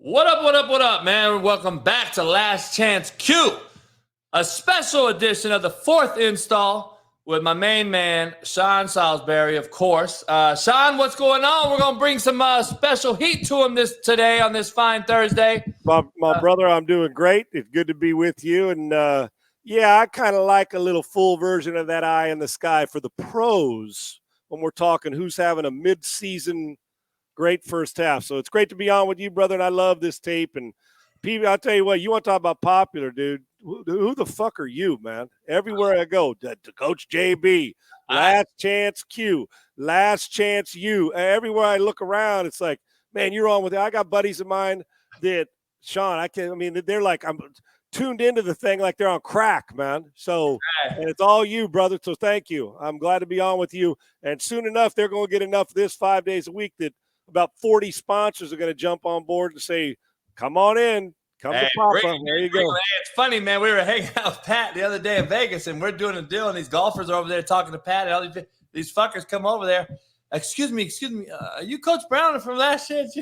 What up, what up, what up, man? Welcome back to Last Chance Q, a special edition of the fourth install with my main man, Sean Salisbury, of course. Sean, what's going on? We're going to bring some special heat to him today on this fine Thursday. My brother, I'm doing great. It's good to be with you. And, yeah, I kind of like a little full version of that eye in the sky for the pros when we're talking who's having a mid-season great first half. So it's great to be on with you, brother, and I love this tape. And PB, I'll tell you what, you want to talk about popular, dude. Who the fuck are you, man? Everywhere I go, to Coach JB, Last Chance Q, Last Chance U. Everywhere I look around, it's like, man, you're on with it. I got buddies of mine that, Sean, they're like, I'm tuned into the thing like they're on crack, man. So, and it's all you, brother. So thank you. I'm glad to be on with you. And soon enough, they're going to get enough this 5 days a week that about 40 sponsors are going to jump on board and say, come on in. Come to Papa. There you go. It's funny, man. We were hanging out with Pat the other day in Vegas, and we're doing a deal, and these golfers are over there talking to Pat, and all these fuckers come over there. Excuse me. Are you Coach Brown from Last Chance?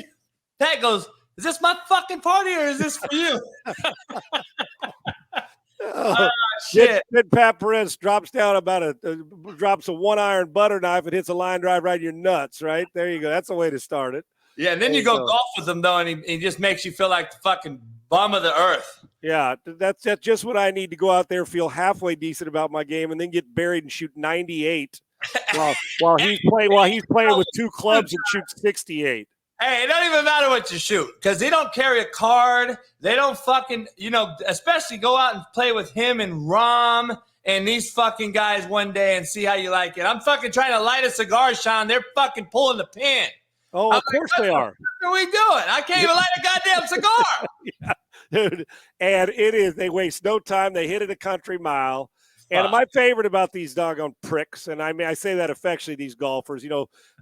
Pat goes, is this my fucking party, or is this for you? Shit. Then Pat Perez drops down drops a 1-iron butter knife and hits a line drive right in your nuts, right? There you go. That's the way to start it. Yeah, and then you go golf with him, though, and he just makes you feel like the fucking bum of the earth. Yeah, that's just what I need to go out there, feel halfway decent about my game, and then get buried and shoot 98 while he's playing with two clubs and shoots 68. Hey, it don't even matter what you shoot because they don't carry a card. They don't fucking, especially go out and play with him and Rom and these fucking guys one day and see how you like it. I'm fucking trying to light a cigar, Sean. They're fucking pulling the pin. Oh, of course they are. What are we doing? I can't even light a goddamn cigar. Yeah, dude. And they waste no time. They hit it a country mile. And my favorite about these doggone pricks, and I mean, I say that affectionately, these golfers,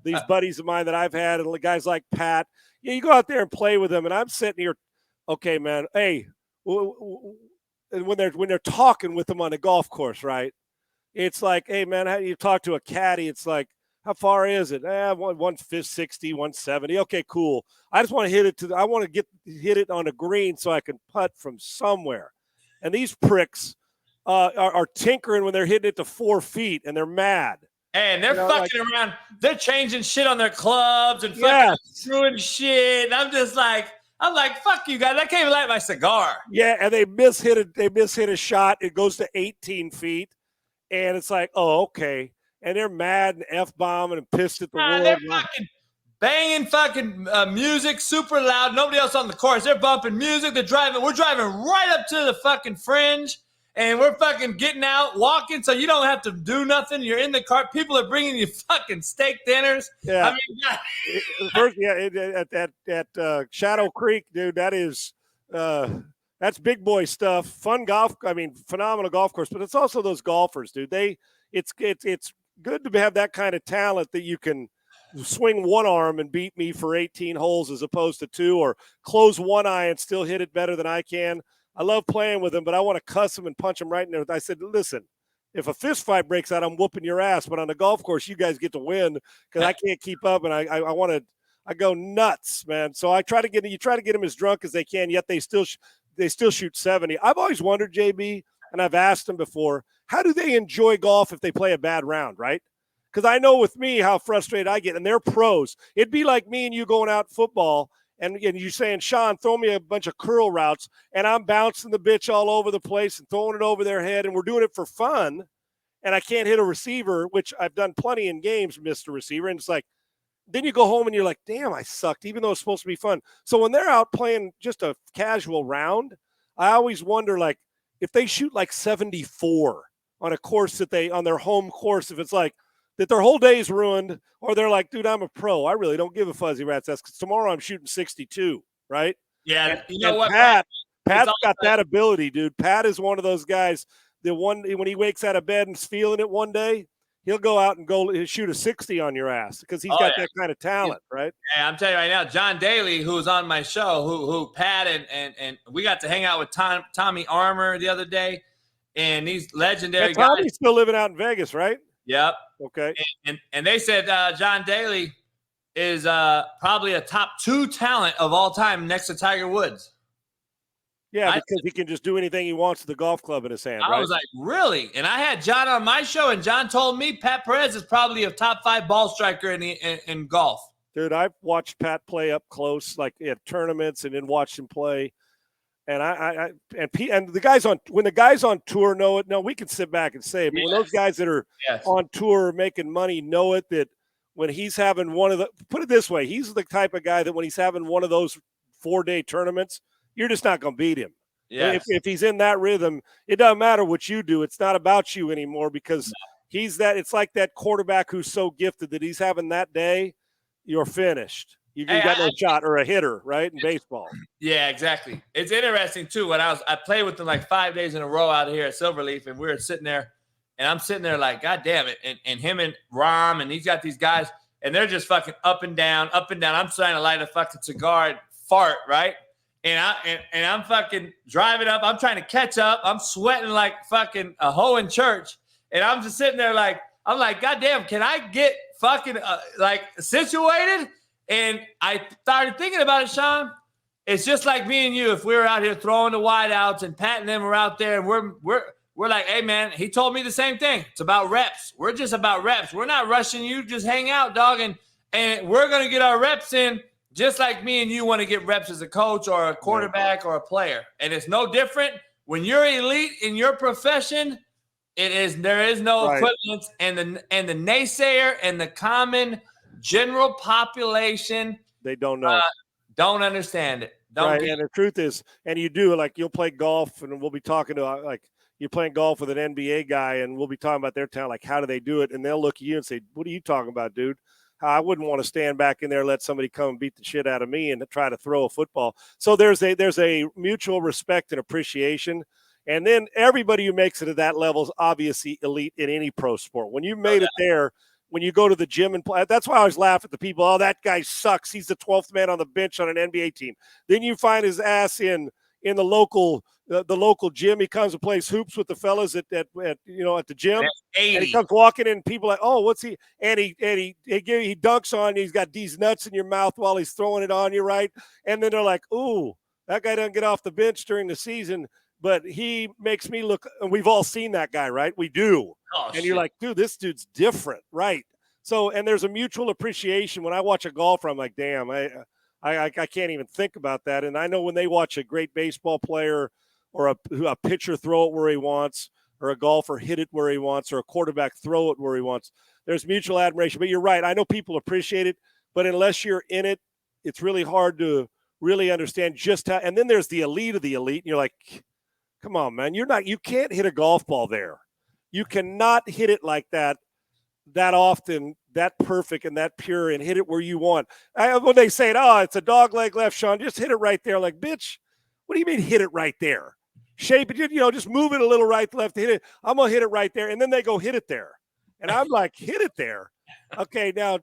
these buddies of mine that I've had, and guys like Pat, you go out there and play with them, and I'm sitting here, okay, man, hey, and when they're talking with them on the golf course, right? It's like, hey, man, how you talk to a caddy? It's like, how far is it? 160, 170. Okay, cool. I just want to hit it on a green so I can putt from somewhere. And these pricks are tinkering when they're hitting it to 4 feet, and they're mad. And they're fucking around. They're changing shit on their clubs and fucking screwing shit. And I'm like, fuck you guys. I can't even light my cigar. Yeah, and they mishit a shot. It goes to 18 feet. And it's like, oh, okay. And they're mad and F-bombing and pissed at the world. They're fucking banging fucking music super loud. Nobody else on the course. They're bumping music. We're driving right up to the fucking fringe. And we're fucking getting out, walking, so you don't have to do nothing. You're in the car. People are bringing you fucking steak dinners. Yeah. At Shadow Creek, dude, that's big boy stuff. Fun golf. I mean, phenomenal golf course, but it's also those golfers, dude. It's good to have that kind of talent that you can swing one arm and beat me for 18 holes as opposed to 2, or close one eye and still hit it better than I can. I love playing with him, but I want to cuss him and punch him right in there. I said, listen, if a fist fight breaks out, I'm whooping your ass. But on the golf course, you guys get to win because I can't keep up, and I go nuts, man. So you try to get them as drunk as they can, yet they still shoot 70. I've always wondered, JB, and I've asked them before, how do they enjoy golf if they play a bad round, right? Because I know with me how frustrated I get, and they're pros. It'd be like me and you going out football, and you saying, Sean, throw me a bunch of curl routes, and I'm bouncing the bitch all over the place and throwing it over their head, and we're doing it for fun, and I can't hit a receiver, which I've done plenty in games, missed a receiver, and it's like, then you go home and you're like, damn, I sucked, even though it's supposed to be fun. So when they're out playing just a casual round, I always wonder, like, if they shoot like 74 on a course on their home course, if it's like, that their whole day is ruined, or they're like, dude, I'm a pro. I really don't give a fuzzy rat's ass because tomorrow I'm shooting 62, right? Yeah, you know what? Pat's got that ability, dude. Pat is one of those guys that when he wakes out of bed and is feeling it one day, he'll go out and shoot a 60 on your ass because he's got that kind of talent, right? Yeah, I'm telling you right now, John Daly, who was on my show, who Pat and we got to hang out with Tommy Armour the other day, and these legendary guys. Tommy's still living out in Vegas, right? Yep. Okay. And they said John Daly, is probably a top 2 talent of all time next to Tiger Woods. Yeah, because he can just do anything he wants with the golf club in his hand, right? I was like, really? And I had John on my show, and John told me Pat Perez is probably a top 5 ball striker in golf. Dude, I've watched Pat play up close, like at tournaments, and then watched him play. And and the guys when the guys on tour know it, no, we can sit back and say it. But when those guys that are on tour making money know it, that when he's having one of the, put it this way, he's the type of guy that when he's having one of those 4-day tournaments, you're just not going to beat him. Yes. If he's in that rhythm, it doesn't matter what you do. It's not about you anymore because he's that. It's like that quarterback who's so gifted that he's having that day, you're finished. You got no shot, or a hitter, right, in baseball. Yeah, exactly. It's interesting, too. When I played with them like 5 days in a row out here at Silverleaf, and we were sitting there, and I'm sitting there like, God damn it. And him and Rom, and he's got these guys, and they're just fucking up and down, up and down. I'm trying to light a fucking cigar and fart, right? And I'm fucking driving up. I'm trying to catch up. I'm sweating like fucking a hoe in church. And I'm just sitting there like, I'm like, God damn, can I get fucking like situated? And I started thinking about it, Sean. It's just like me and you. If we were out here throwing the wideouts and Pat and them were out there, and we're like, hey man, he told me the same thing. It's about reps. We're just about reps. We're not rushing you. Just hang out, dog, and we're gonna get our reps in. Just like me and you want to get reps as a coach or a quarterback or a player. And it's no different. When you're elite in your profession, there is no equivalence. And the naysayer and the common general population, they don't know. Don't understand it. And the truth is, and you do, like, you'll play golf, and we'll be talking to, like, you're playing golf with an NBA guy, and we'll be talking about their talent, like, how do they do it? And they'll look at you and say, what are you talking about, dude? I wouldn't want to stand back in there and let somebody come and beat the shit out of me and try to throw a football. So there's a mutual respect and appreciation. And then everybody who makes it at that level is obviously elite in any pro sport. When you made it there, when you go to the gym and play, that's why I always laugh at the people. Oh, that guy sucks. He's the 12th man on the bench on an NBA team. Then you find his ass in the local gym. He comes and plays hoops with the fellas at the gym. And he comes walking in, and people are like, oh, what's he? And he dunks on you. He's got these nuts in your mouth while he's throwing it on you, right? And then they're like, ooh, that guy doesn't get off the bench during the season, but he makes me look. And we've all seen that guy, right? We do. Oh, and you're like, dude, this dude's different, right? So, and there's a mutual appreciation. When I watch a golfer, I'm like, damn, I can't even think about that. And I know when they watch a great baseball player or a pitcher throw it where he wants, or a golfer hit it where he wants, or a quarterback throw it where he wants, there's mutual admiration. But you're right. I know people appreciate it, but unless you're in it, it's really hard to really understand just how. And then there's the elite of the elite, and you're like, come on, man, you can't hit a golf ball there. You cannot hit it like that often, that perfect and that pure, and hit it where you want. When they say, oh, it's a dog leg left, Sean, just hit it right there. Like, bitch, what do you mean hit it right there? Shape it, just move it a little right to left to hit it. I'm going to hit it right there. And then they go hit it there. And I'm like, hit it there. Okay, now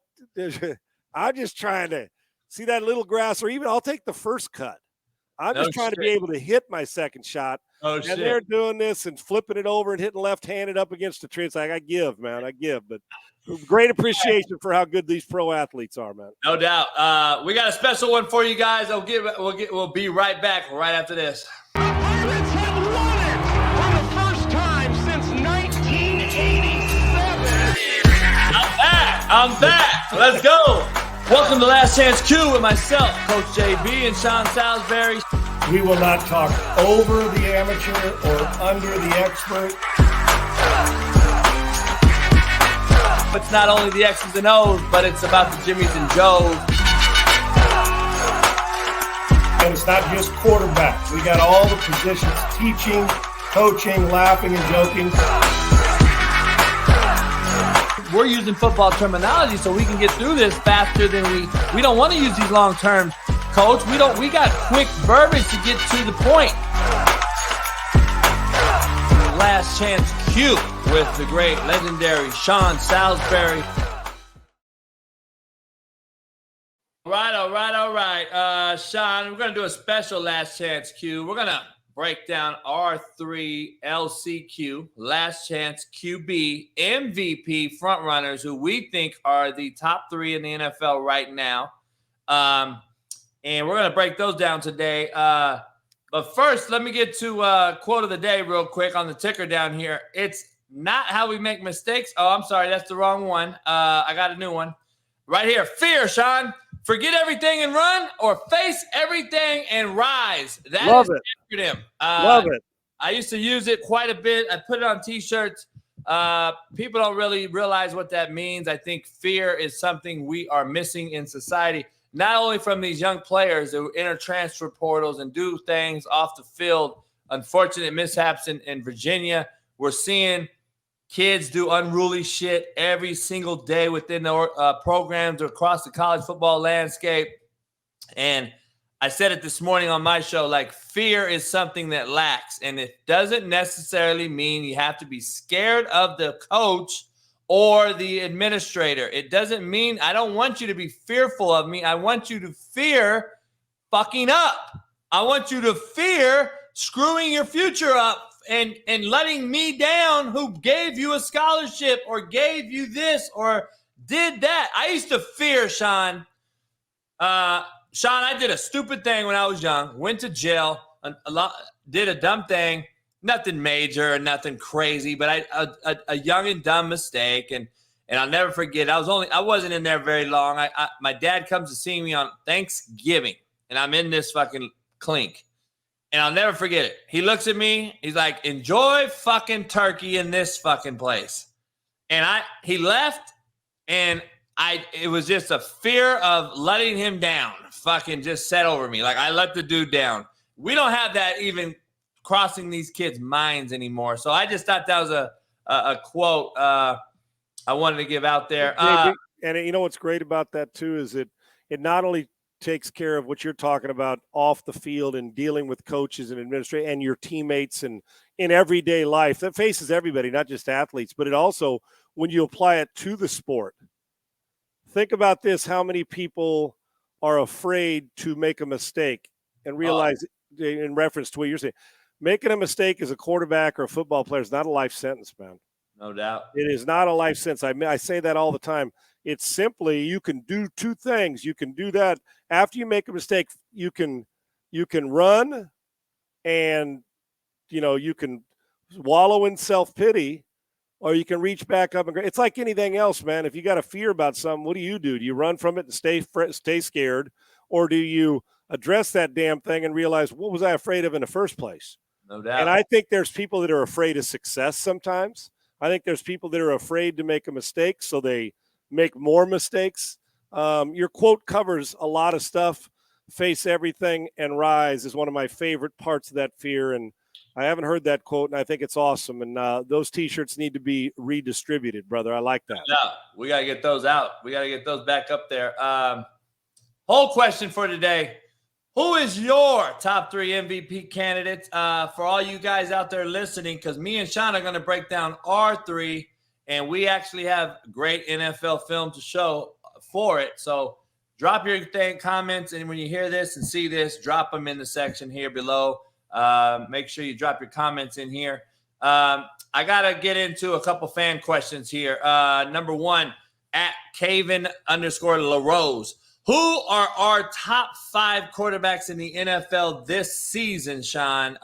I'm just trying to see that little grass, or even I'll take the first cut. I'm just trying to be able to hit my second shot. And they're doing this and flipping it over and hitting left-handed up against the tree. It's like, I give. But great appreciation for how good these pro athletes are, man. No doubt. We got a special one for you guys. We'll be right back right after this. The Pirates have won it for the first time since 1987. I'm back. Let's go. Welcome to Last Chance Q with myself, Coach JB, and Sean Salisbury. We will not talk over the amateur or under the expert. It's not only the X's and O's, but it's about the Jimmys and Joes. And it's not just quarterbacks. We got all the positions, teaching, coaching, laughing, and joking. We're using football terminology so we can get through this faster than we don't want to use these long terms, Coach. We got quick verbiage to get to the point. Last Chance Q with the great legendary Sean Salisbury. All right. Sean, we're going to do a special Last Chance Q. We're going to break down our 3 LCQ, last chance QB MVP frontrunners who we think are the top 3 in the NFL right now. And we're going to break those down today. But first, let me get to quote of the day real quick on the ticker down here. It's not how we make mistakes. Oh, I'm sorry. That's the wrong one. I got a new one. Right here. Fear, Sean. Forget everything and run, or face everything and rise. That Love is it. the acronym. Love it. I used to use it quite a bit. I put it on T-shirts. People don't really realize what that means. I think fear is something we are missing in society, not only from these young players who enter transfer portals and do things off the field. Unfortunate mishaps in Virginia. We're seeing kids do unruly shit every single day within the programs across the college football landscape. And I said it this morning on my show, like, fear is something that lacks. And it doesn't necessarily mean you have to be scared of the coach or the administrator. It doesn't mean I don't want you to be fearful of me. I want you to fear fucking up. I want you to fear screwing your future up and letting me down, who gave you a scholarship or gave you this or did that. I used to fear, Sean. Sean, I did a stupid thing when I was young, went to jail, did a dumb thing, nothing major or nothing crazy, but a young and dumb mistake. And I'll never forget, I wasn't in there very long. My dad comes to see me on Thanksgiving, and I'm in this fucking clink. And I'll never forget it. He looks at me. He's like, enjoy fucking turkey in this fucking place. And he left, and it was just a fear of letting him down. Fucking just set over me. Like, I let the dude down. We don't have that even crossing these kids' minds anymore. So I just thought that was a quote I wanted to give out there. And you know what's great about that too is it not only takes care of what you're talking about off the field and dealing with coaches and administrators and your teammates and in everyday life that faces everybody, not just athletes, but it also, when you apply it to the sport, think about this, how many people are afraid to make a mistake and realize in reference to what you're saying, making a mistake as a quarterback or a football player is not a life sentence, man. No doubt. It is not a life sentence. I say that all the time. It's simply, you can do two things. You can do that after you make a mistake. You can run, and you can wallow in self-pity, or you can reach back up and it's like anything else, man. If you got a fear about something, what do? Do you run from it and stay scared, or do you address that damn thing and realize, what was I afraid of in the first place? No doubt. And I think there's people that are afraid of success sometimes. I think there's people that are afraid to make a mistake, so they make more mistakes. Your quote covers a lot of stuff. Face everything and rise is one of my favorite parts of that fear. And I haven't heard that quote, and I think it's awesome. And those T-shirts need to be redistributed, brother. I like that. Yeah, we got to get those out. We got to get those back up there. Whole question for today. Who is your top 3 MVP candidates for all you guys out there listening? Because me and Sean are going to break down our 3, and we actually have great NFL film to show for it. So drop your comments, and when you hear this and see this, drop them in the section here below. Make sure you drop your comments in here. I got to get into a couple fan questions here. Number 1, at Caven_LaRose. Who are our top 5 quarterbacks in the NFL this season, Sean?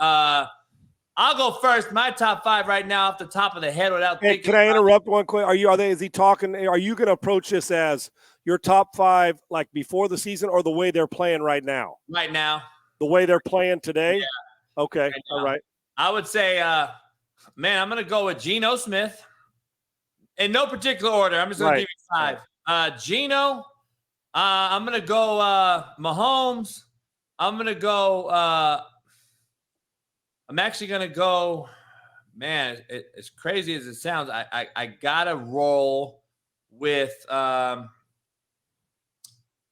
I'll go first. My top 5 right now off the top of the head without thinking. Can I interrupt one quick? Are you going to approach this as your top 5 like before the season, or the way they're playing right now? Right now. The way they're playing today? Yeah. Okay. Right, all right. I would say, I'm going to go with Geno Smith. In no particular order. I'm just going to give you 5. Geno. I'm going to go Mahomes. I'm going to go I'm actually going to go, man, as crazy as it sounds, I got to roll with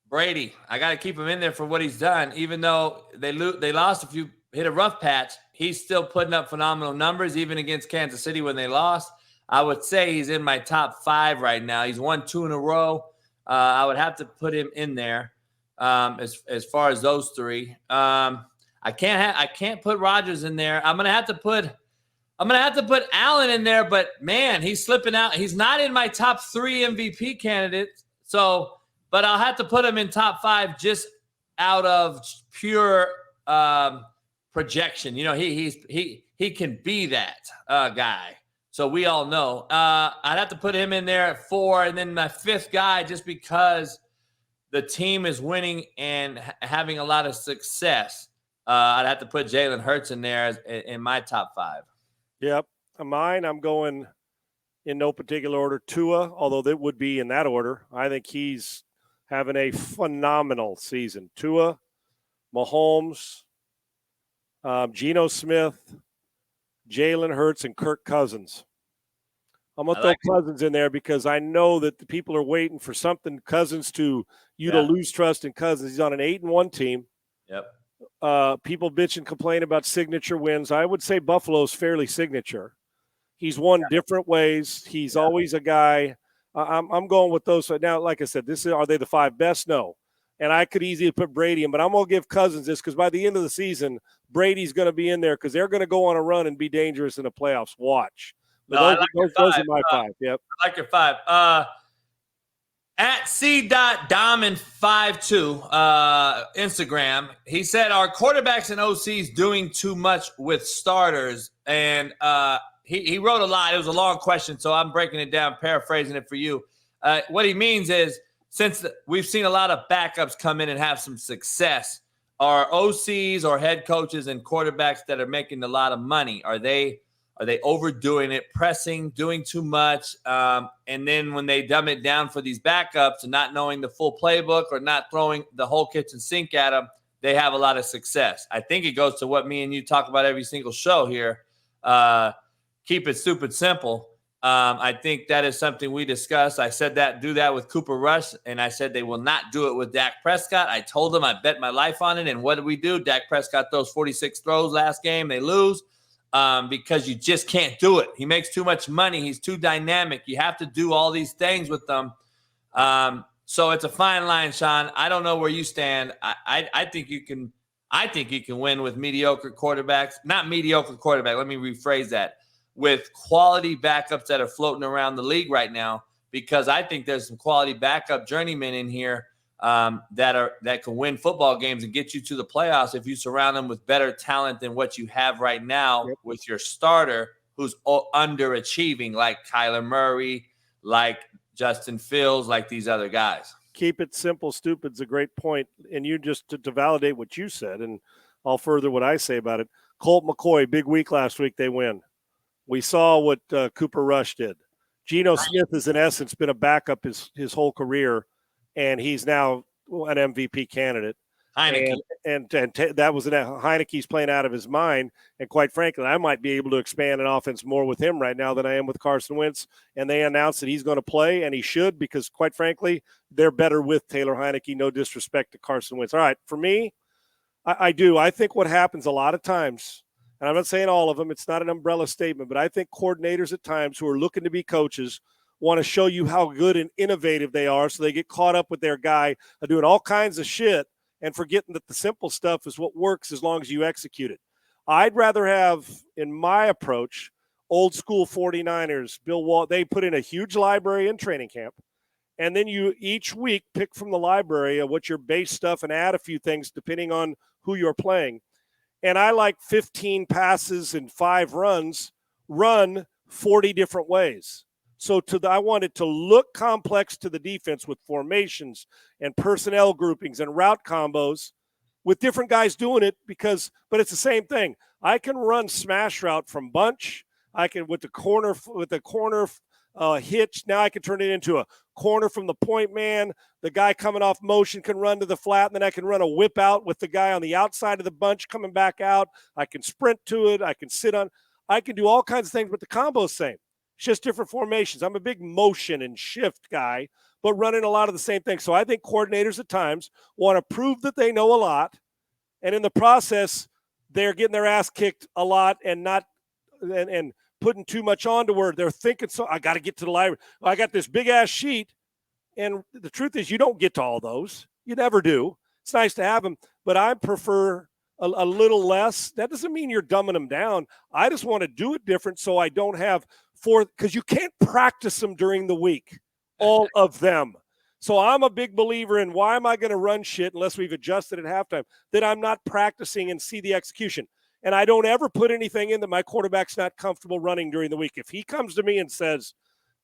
Brady. I got to keep him in there for what he's done. Even though they lost hit a rough patch, he's still putting up phenomenal numbers, even against Kansas City when they lost. I would say he's in my top 5 right now. He's won 2 in a row. I would have to put him in there as far as those 3. I can't put Rodgers in there. I'm gonna have to put Allen in there, but man, he's slipping out. He's not in my top 3 MVP candidates. So, but I'll have to put him in top 5 just out of pure projection. You know, he can be that guy. So we all know. I'd have to put him in there at 4, and then my 5th guy, just because the team is winning and having a lot of success. I'd have to put Jalen Hurts in there in my top 5. Yep. Mine, I'm going in no particular order. Tua, although that would be in that order. I think he's having a phenomenal season. Tua, Mahomes, Geno Smith, Jalen Hurts, and Kirk Cousins. I'm going to throw Cousins in there because I know that the people are waiting for something Cousins to lose trust in Cousins. He's on an 8-1 team. Yep. People bitch and complain about signature wins. I would say Buffalo's fairly signature. He's won different ways. He's always a guy. I'm going with those. Now, like I said, are they the 5 best? No. And I could easily put Brady in, but I'm going to give Cousins this because by the end of the season, Brady's going to be in there because they're going to go on a run and be dangerous in the playoffs. Watch. But those are my 5. Yep. I like your 5. At c.diamond52 Instagram, he said, "Are quarterbacks and OCs doing too much with starters?" And he wrote a lot. It was a long question, so I'm breaking it down, paraphrasing it for you. What he means is, since we've seen a lot of backups come in and have some success, are OCs or head coaches and quarterbacks that are making a lot of money, are they overdoing it, pressing, doing too much? And then when they dumb it down for these backups and not knowing the full playbook or not throwing the whole kitchen sink at them, they have a lot of success. I think it goes to what me and you talk about every single show here. Keep it stupid simple. I think that is something we discussed. I said do that with Cooper Rush, and I said they will not do it with Dak Prescott. I told them I bet my life on it, and what did we do? Dak Prescott throws 46 throws last game. They lose. Because you just can't do it. He makes too much money. He's too dynamic. You have to do all these things with them. So it's a fine line, Sean. I don't know where you stand. I think you can. I think you can win with mediocre quarterbacks. Not mediocre quarterback. Let me rephrase that. With quality backups that are floating around the league right now, because I think there's some quality backup journeymen in here that can win football games and get you to the playoffs if you surround them with better talent than what you have right now with your starter who's underachieving, like Kyler Murray, like Justin Fields, like these other guys. Keep it simple, stupid's a great point. And you just to validate what you said, and I'll further what I say about it. Colt McCoy, big week last week, they win. We saw what Cooper Rush did. Geno Smith has, in essence, been a backup his whole career, and he's now an MVP candidate. Heineke. And that was Heineke's playing out of his mind. And quite frankly, I might be able to expand an offense more with him right now than I am with Carson Wentz. And they announced that he's going to play, and he should, because quite frankly, they're better with Taylor Heineke. No disrespect to Carson Wentz. All right, for me, I do. I think what happens a lot of times, and I'm not saying all of them, it's not an umbrella statement, but I think coordinators at times who are looking to be coaches want to show you how good and innovative they are, so they get caught up with their guy doing all kinds of shit and forgetting that the simple stuff is what works as long as you execute it. I'd rather have, in my approach, old school 49ers, Bill Walsh, they put in a huge library in training camp, and then you each week pick from the library of what's your base stuff and add a few things depending on who you're playing. And I like 15 passes and 5 runs, run 40 different ways. So I want it to look complex to the defense with formations and personnel groupings and route combos with different guys doing it, but it's the same thing. I can run smash route from bunch. I can with the corner hitch. Now I can turn it into a corner from the point man. The guy coming off motion can run to the flat, and then I can run a whip out with the guy on the outside of the bunch coming back out. I can sprint to it. I can sit on. I can do all kinds of things, but the combo's same. It's just different formations. I'm a big motion and shift guy, but running a lot of the same things. So I think coordinators at times want to prove that they know a lot, and in the process, they're getting their ass kicked a lot and not and putting too much onto where they're thinking, so I got to get to the library. I got this big ass sheet, and the truth is you don't get to all those. You never do. It's nice to have them, but I prefer a little less. That doesn't mean you're dumbing them down. I just want to do it different so I don't have because you can't practice them during the week, all of them. So I'm a big believer in why am I going to run shit unless we've adjusted at halftime, that I'm not practicing and see the execution. And I don't ever put anything in that my quarterback's not comfortable running during the week. If he comes to me and says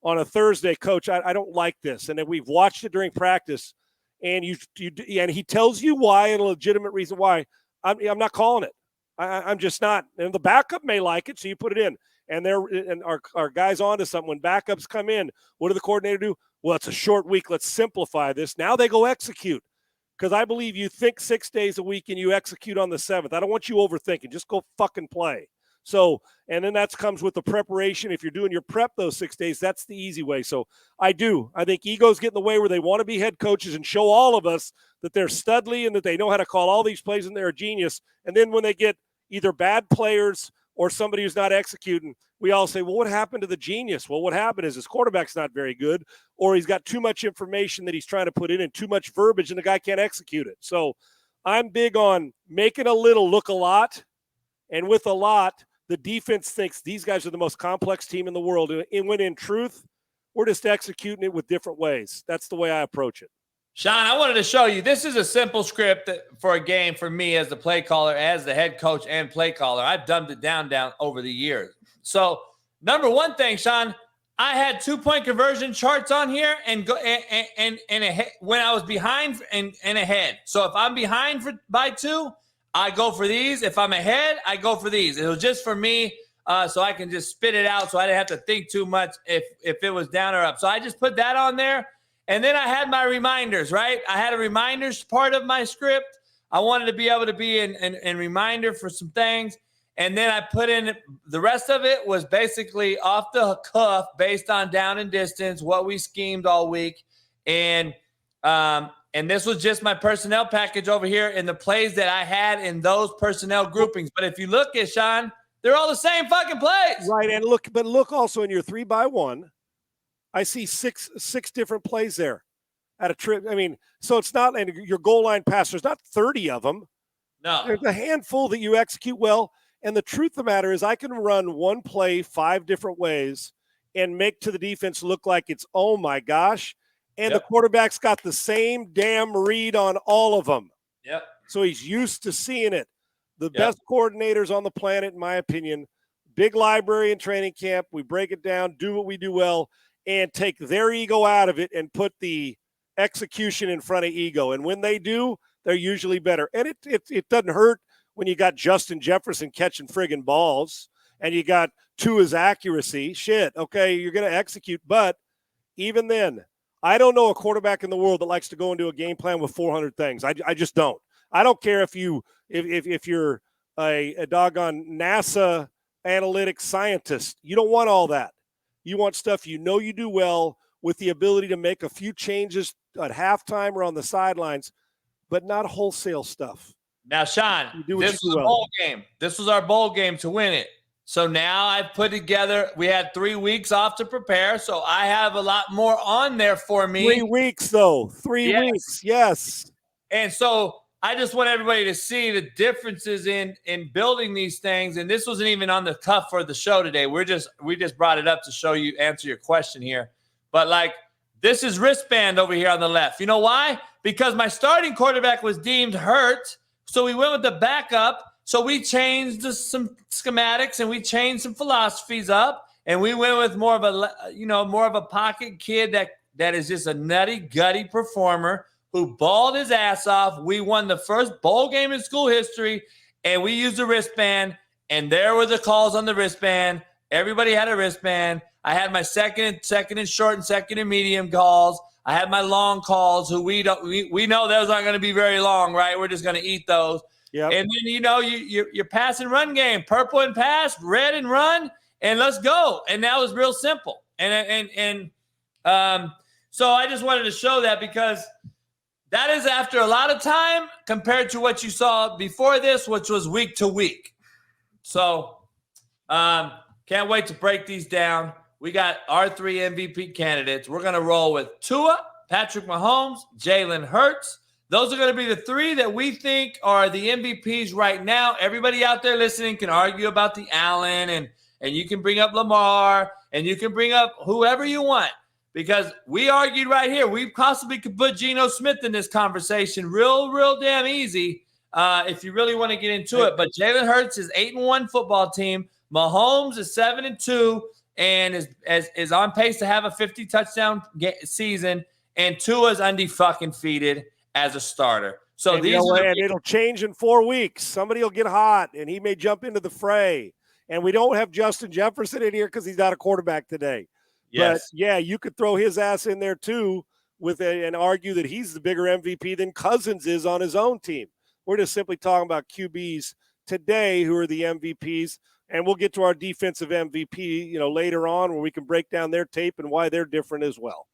on a Thursday, Coach, I don't like this, and then we've watched it during practice, and and he tells you why and a legitimate reason why, I'm not calling it. I'm just not. And the backup may like it, so you put it in. And our guys onto something. When backups come in, what do the coordinator do? Well, it's a short week. Let's simplify this. Now they go execute. Because I believe you think 6 days a week and you execute on the 7th. I don't want you overthinking. Just go fucking play. So, and then that comes with the preparation. If you're doing your prep those 6 days, that's the easy way. So I think egos get in the way where they want to be head coaches and show all of us that they're studly and that they know how to call all these plays and they're a genius. And then when they get either bad players or somebody who's not executing, we all say, well, what happened to the genius? Well, what happened is his quarterback's not very good, or he's got too much information that he's trying to put in and too much verbiage, and the guy can't execute it. So I'm big on making a little look a lot, and with a lot, the defense thinks these guys are the most complex team in the world. And when in truth, we're just executing it with different ways. That's the way I approach it. Sean, I wanted to show you, this is a simple script for a game for me as the play caller, as the head coach and play caller. I've dumbed it down over the years. So, number one thing, Sean, I had 2-point conversion charts on here and ahead, when I was behind and ahead. So, if I'm behind by 2, I go for these. If I'm ahead, I go for these. It was just for me so I can just spit it out so I didn't have to think too much if it was down or up. So, I just put that on there. And then I had my reminders, right? I had a reminders part of my script. I wanted to be able to be in reminder for some things. And then I put in the rest of it was basically off the cuff based on down and distance, what we schemed all week. And this was just my personnel package over here and the plays that I had in those personnel groupings. But if you look at Sean, they're all the same fucking plays. Right. And look also in your 3x1. I see six different plays there at a trip. I mean, so it's not, and your goal line pass, there's not 30 of them. No. There's a handful that you execute well. And the truth of the matter is I can run one play 5 different ways and make to the defense look like it's, oh my gosh. And the quarterback's got the same damn read on all of them. Yep. So he's used to seeing it. The best coordinators on the planet, in my opinion, big library in training camp. We break it down, do what we do well, and take their ego out of it and put the execution in front of ego. And when they do, they're usually better. And it doesn't hurt when you got Justin Jefferson catching friggin' balls and you got Tua's accuracy. Shit, okay, you're going to execute. But even then, I don't know a quarterback in the world that likes to go into a game plan with 400 things. I just don't. I don't care if you're a doggone NASA analytics scientist. You don't want all that. You want stuff you know you do well with the ability to make a few changes at halftime or on the sidelines, but not wholesale stuff. Now, Sean, this was a bowl game. This was our bowl game to win it. So now I've put together, we had 3 weeks off to prepare, so I have a lot more on there for me. 3 weeks, though. 3 weeks, yes. And so I just want everybody to see the differences in building these things. And this wasn't even on the cuff for the show today. We just brought it up to show you, answer your question here. But like, this is wristband over here on the left. You know why? Because my starting quarterback was deemed hurt. So we went with the backup. So we changed some schematics and we changed some philosophies up. And we went with more of a pocket kid that is just a nutty, gutty performer who balled his ass off. We won the first bowl game in school history, and we used the wristband, and there were the calls on the wristband. Everybody had a wristband. I had my second and short and second and medium calls. I had my long calls, who we know those aren't going to be very long, right? We're just going to eat those. Yep. And then, your pass and run game, purple and pass, red and run, and let's go. And that was real simple. So I just wanted to show that because that is after a lot of time compared to what you saw before this, which was week to week. So can't wait to break these down. We got our 3 MVP candidates. We're going to roll with Tua, Patrick Mahomes, Jalen Hurts, those are going to be the three that we think are the MVPs right now. Everybody out there listening can argue about the Allen, and you can bring up Lamar, and you can bring up whoever you want, because we argued right here. We possibly could put Geno Smith in this conversation real damn easy if you really want to get into it. But Jalen Hurts is 8-1 football team. Mahomes is 7-2 and is on pace to have a 50 touchdown season. And Tua's undefeated as a starter. So and these it'll change in 4 weeks. Somebody will get hot, and he may jump into the fray. And we don't have Justin Jefferson in here because he's not a quarterback today. Yes. But, yeah, you could throw his ass in there too and argue that he's the bigger MVP than Cousins is on his own team. We're just simply talking about QBs today who are the MVPs, and we'll get to our defensive MVP, later on, where we can break down their tape and why they're different as well.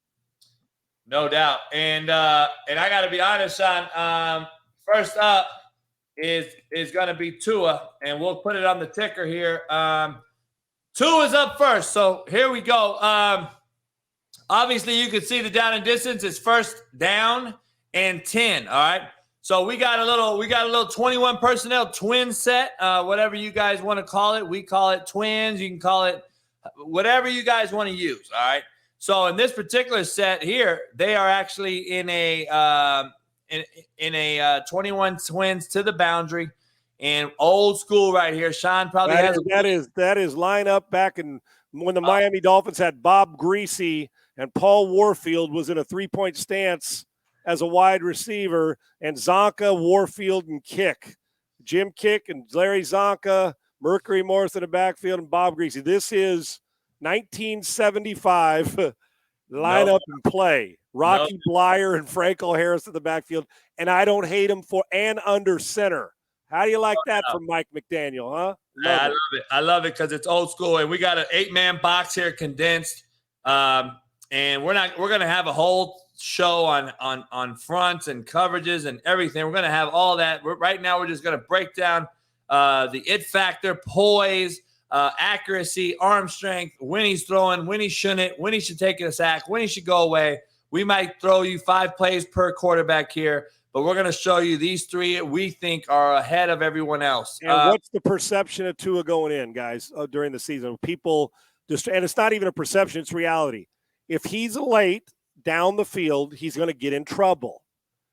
No doubt. And I got to be honest, Sean, first up is going to be Tua, and we'll put it on the ticker here. Tua's up first, so here we go. Obviously, you can see the down and distance is first down and 10, all right? So we got a little 21 personnel twin set, whatever you guys want to call it. We call it twins. You can call it whatever you guys want to use, all right? So in this particular set here, they are actually in a 21 twins to the boundary, and old school right here. Sean probably that is line up back in when the Miami Dolphins had Bob Greasy and Paul Warfield was in a 3-point stance as a wide receiver, and Zonka, Warfield, and Kick. Jim Kick and Larry Zonka, Mercury Morris in the backfield, and Bob Greasy. This is 1975 lineup and play. Rocky Blyer and Franco Harris in the backfield, and I don't hate him for and under center. How do you like that from Mike McDaniel, huh? I love it. I love it because it's old school, and we got an 8-man box here condensed. And we're going to have a whole show on fronts and coverages and everything. We're going to have all that. Right now, we're just going to break down the it factor, poise, accuracy, arm strength, when he's throwing, when he shouldn't, when he should take a sack, when he should go away. We might throw you 5 plays per quarterback here, but we're going to show you these 3 we think are ahead of everyone else. And what's the perception of Tua going in, guys, during the season? People just, and it's not even a perception, it's reality. If he's late down the field, he's going to get in trouble.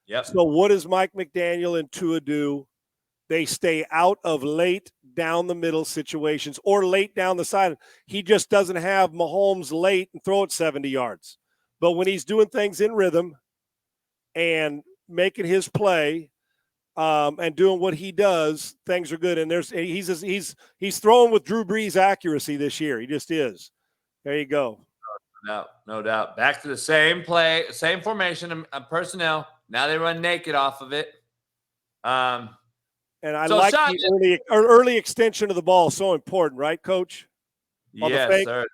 Yep. So what does Mike McDaniel and Tua do? They stay out of late down the middle situations or late down the side. He just doesn't have Mahomes late and throw it 70 yards. But when he's doing things in rhythm and making his play and doing what he does, things are good. And he's throwing with Drew Brees accuracy this year. He just is. There you go. No doubt. Back to the same play, same formation and personnel. Now they run naked off of it. And I like the early extension of the ball. So important, right, Coach? Yes, sir.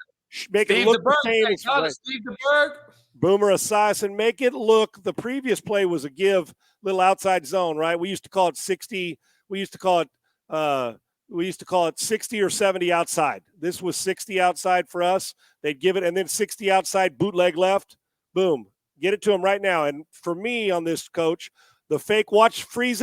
Make it look the same. Steve DeBerg. Boomer Esiason, make it look. The previous play was a give, little outside zone, right? We used to call it 60. We used to call it 60 or 70 outside. This was 60 outside for us. They'd give it, and then 60 outside, bootleg left. Boom. Get it to him right now. And for me on this, Coach, the fake watch, freeze.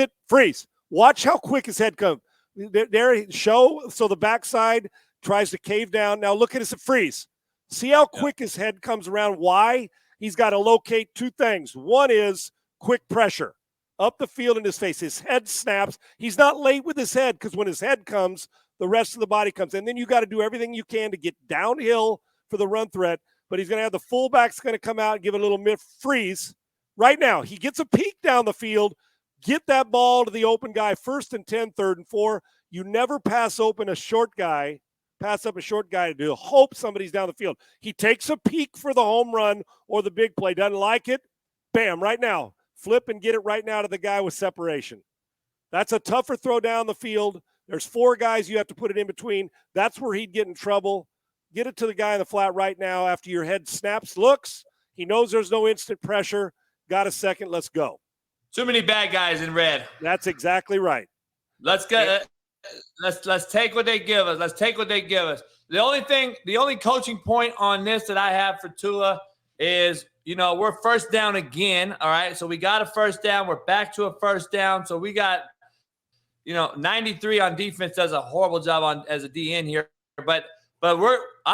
Watch how quick his head comes. There, show. So the backside tries to cave down. Now look at his freeze. See how quick his head comes around. Why? He's got to locate 2 things. One is quick pressure up the field in his face. His head snaps. He's not late with his head because when his head comes, the rest of the body comes. And then you got to do everything you can to get downhill for the run threat. But he's going to have the fullback's going to come out and give a little freeze. Right now, he gets a peek down the field. Get that ball to the open guy, 1st and 10, 3rd and 4. You never pass up a short guy to hope somebody's down the field. He takes a peek for the home run or the big play. Doesn't like it. Bam, right now. Flip and get it right now to the guy with separation. That's a tougher throw down the field. There's 4 guys you have to put it in between. That's where he'd get in trouble. Get it to the guy in the flat right now after your head snaps, looks. He knows there's no instant pressure. Got a second. Let's go. Too many bad guys in red. That's exactly right. Let's take what they give us. The only coaching point on this that I have for Tua is, we're first down again. All right. So we got a first down. We're back to a first down. So we got, 93 on defense does a horrible job as a DN here. But I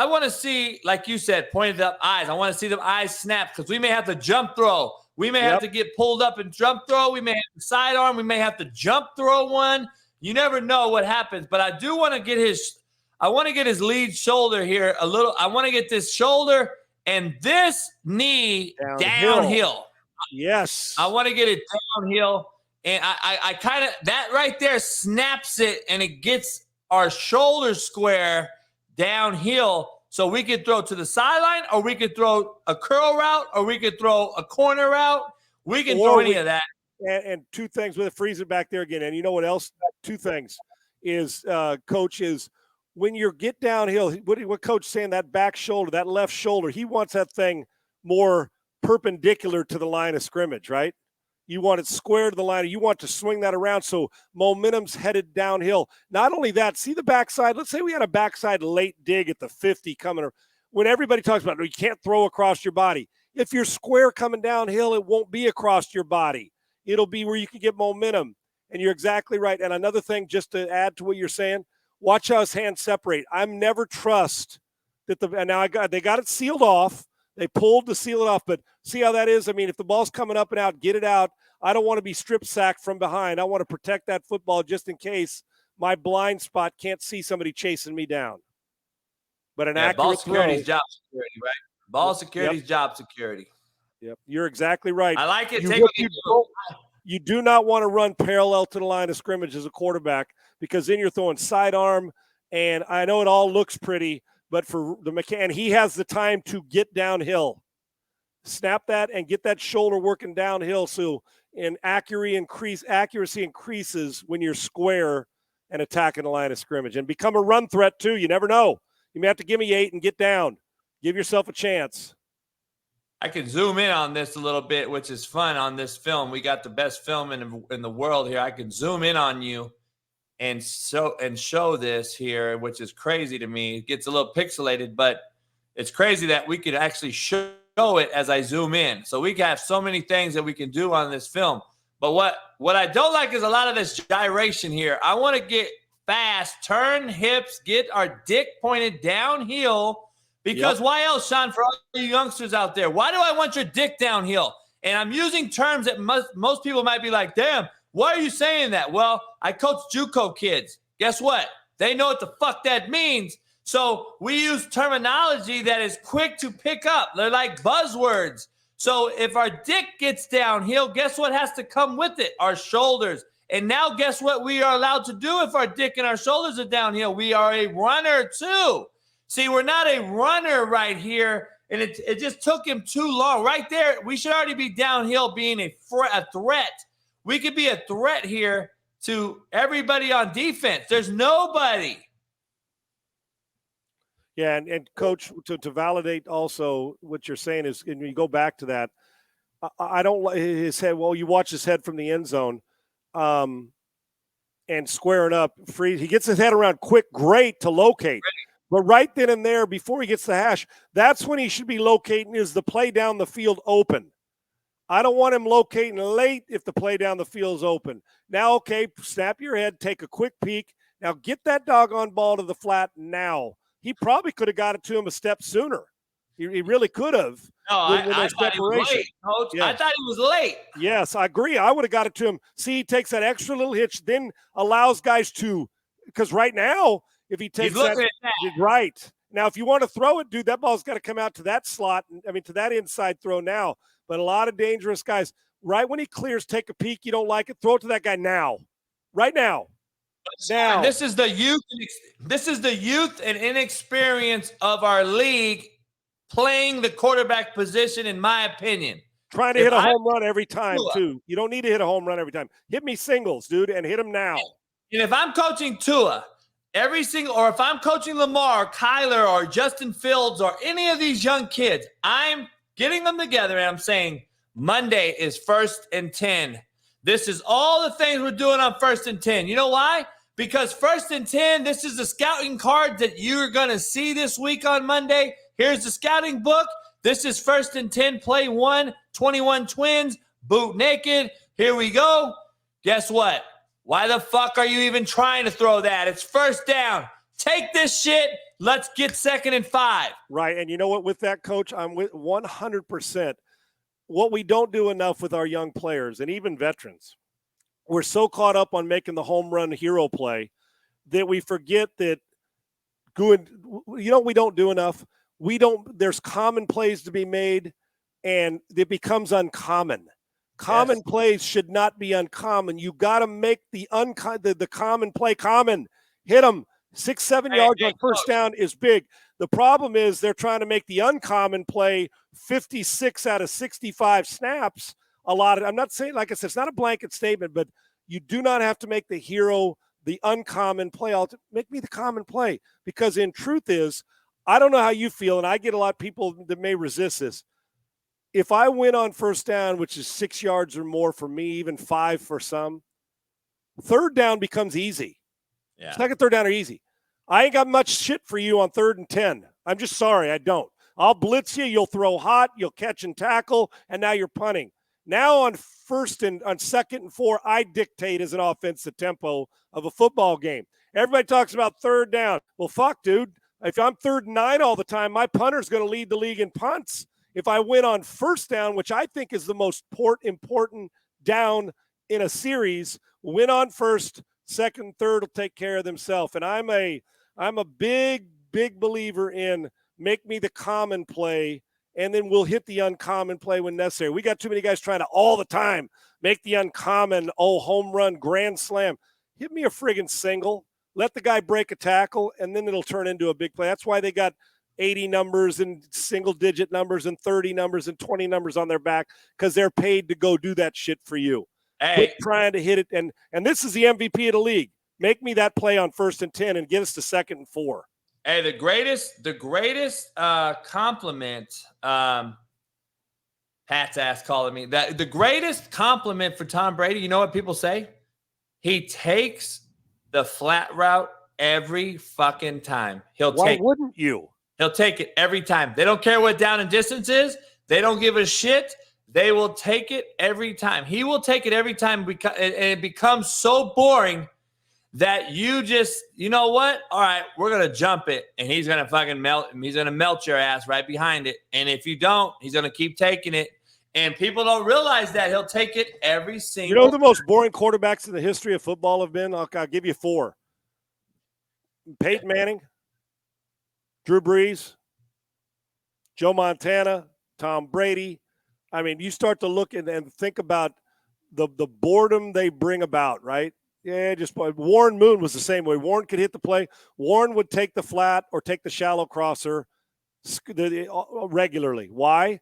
want to see, like you said, pointed up eyes. I want to see them eyes snap because we may have to jump throw. We may have to get pulled up and jump throw. We may have to sidearm. We may have to jump throw one. You never know what happens. But I do want to get his lead shoulder here a little. I want to get this shoulder and this knee downhill. Yes. I want to get it downhill. And I kind of, that right there snaps it and it gets our shoulder square downhill. So we could throw to the sideline, or we could throw a curl route, or we could throw a corner route. We can throw any of that. And two things with it, freeze it back there again. And you know what else? Two things is, Coach, is when you get downhill, what Coach saying, that back shoulder, that left shoulder, he wants that thing more perpendicular to the line of scrimmage, right? You want it square to the line. You want to swing that around so momentum's headed downhill. Not only that, see the backside. Let's say we had a backside late dig at the 50 coming. When everybody talks about, you can't throw across your body. If you're square coming downhill, it won't be across your body. It'll be where you can get momentum. And you're exactly right. And another thing, just to add to what you're saying, watch how his hands separate. I'm never trust that they got it sealed off. They pulled to seal it off, but see how that is? I mean, if the ball's coming up and out, get it out. I don't want to be strip sacked from behind. I want to protect that football just in case my blind spot can't see somebody chasing me down. But an accurate ball security is throw. job security, right? Ball security is job security. Yep, you're exactly right. I like it. You do not want to run parallel to the line of scrimmage as a quarterback, because then you're throwing sidearm, and I know it all looks pretty, but for the McCann, he has the time to get downhill. Snap that and get that shoulder working downhill, so accuracy increases when you're square and attacking the line of scrimmage, and become a run threat too. You never know. You may have to give me 8 and get down. Give yourself a chance. I can zoom in on this a little bit, which is fun on this film. We got the best film in the world here. I can zoom in on you and show this here, which is crazy to me. It gets a little pixelated, but it's crazy that we could actually show it as I zoom in. So we have so many things that we can do on this film. But what I don't like is a lot of this gyration here. I want to get fast, turn hips, get our dick pointed downhill. Because why else, Sean, for all you youngsters out there, why do I want your dick downhill? And I'm using terms that most people might be like, damn, why are you saying that? Well, I coach JUCO kids. Guess what? They know what the fuck that means. So we use terminology that is quick to pick up. They're like buzzwords. So if our dick gets downhill, guess what has to come with it? Our shoulders. And now guess what we are allowed to do if our dick and our shoulders are downhill? We are a runner too. See, we're not a runner right here, and it just took him too long. Right there, we should already be downhill being a threat. We could be a threat here to everybody on defense. There's nobody. Yeah, and Coach, to validate also what you're saying is, and you go back to that, I don't like his head. Well, you watch his head from the end zone and squaring up. Free. He gets his head around quick, great to locate. But right then and there, before he gets the hash, that's when he should be locating, is the play down the field open. I don't want him locating late if the play down the field is open. Now, okay, snap your head, take a quick peek. Now get that doggone ball to the flat now. He probably could have got it to him a step sooner. He really could have. No, I thought he was late, Coach. Yeah. I thought he was late. Yes, I agree. I would have got it to him. See, he takes that extra little hitch, then allows guys to – because right now – if he takes that, right. Now, if you want to throw it, dude, that ball's got to come out to that slot. To that inside throw now. But a lot of dangerous guys, right when he clears, take a peek. You don't like it, throw it to that guy now. Right now. Now. This is the youth. This is the youth and inexperience of our league playing the quarterback position, in my opinion. Trying to hit a home run every time, too. You don't need to hit a home run every time. Hit me singles, dude, and hit them now. And if I'm coaching Tua, or if I'm coaching Lamar, or Kyler, or Justin Fields, or any of these young kids, I'm getting them together and I'm saying Monday is 1st and 10. This is all the things we're doing on 1st and 10. You know why? Because 1st and 10, this is the scouting card that you're going to see this week on Monday. Here's the scouting book. This is 1st and 10, play 1, 21 Twins, boot naked. Here we go. Guess what? Why the fuck are you even trying to throw that? It's 1st down. Take this shit. Let's get 2nd and 5. Right. And you know what? With that, Coach, I'm with 100%. What we don't do enough with our young players and even veterans, we're so caught up on making the home run hero play that we forget that we don't do enough. There's common plays to be made, and it becomes uncommon. Common plays should not be uncommon. You got to make the common play common. Hit them. 6-7 yards on first down is big. The problem is they're trying to make the uncommon play 56 out of 65 snaps. I'm not saying, like I said, it's not a blanket statement, but you do not have to make the hero the uncommon play. Make me the common play, because in truth is, I don't know how you feel, and I get a lot of people that may resist this. If I win on first down, which is 6 yards or more for me, even 5 for some, 3rd down becomes easy. Yeah. 2nd, 3rd down are easy. I ain't got much shit for you on 3rd and 10. I'm just sorry, I don't. I'll blitz you, you'll throw hot, you'll catch and tackle, and now you're punting. Now on 2nd and 4, I dictate as an offense the tempo of a football game. Everybody talks about 3rd down. Well, fuck, dude. If I'm 3rd and 9 all the time, my punter's going to lead the league in punts. If I win on 1st down, which I think is the most important down in a series, win on 1st, 2nd, 3rd will take care of themselves. And I'm a big believer in make me the common play, and then we'll hit the uncommon play when necessary. We got too many guys trying to all the time make the uncommon, home run, grand slam. Hit me a friggin' single. Let the guy break a tackle, and then it'll turn into a big play. That's why they got 80 numbers and single-digit numbers and 30 numbers and 20 numbers on their back, because they're paid to go do that shit for you. Quit trying to hit it. And this is the MVP of the league. Make me that play on 1st and 10 and get us to 2nd and 4. Hey, the greatest compliment, Pat's ass calling me, that the greatest compliment for Tom Brady, you know what people say? He takes the flat route every fucking time. Why wouldn't you? He'll take it every time. They don't care what down and distance is. They don't give a shit. They will take it every time. He will take it every time, and it becomes so boring that you just, you know what? All right, we're going to jump it, and he's going to fucking melt. He's going to melt your ass right behind it. And if you don't, he's going to keep taking it. And people don't realize that he'll take it every single You know who the most boring quarterbacks in the history of football have been? I'll give you 4. Peyton Manning, Drew Brees, Joe Montana, Tom Brady. I mean, you start to look and think about the boredom they bring about, right? Yeah, just Warren Moon was the same way. Warren could hit the play. Warren would take the flat or take the shallow crosser regularly. Why?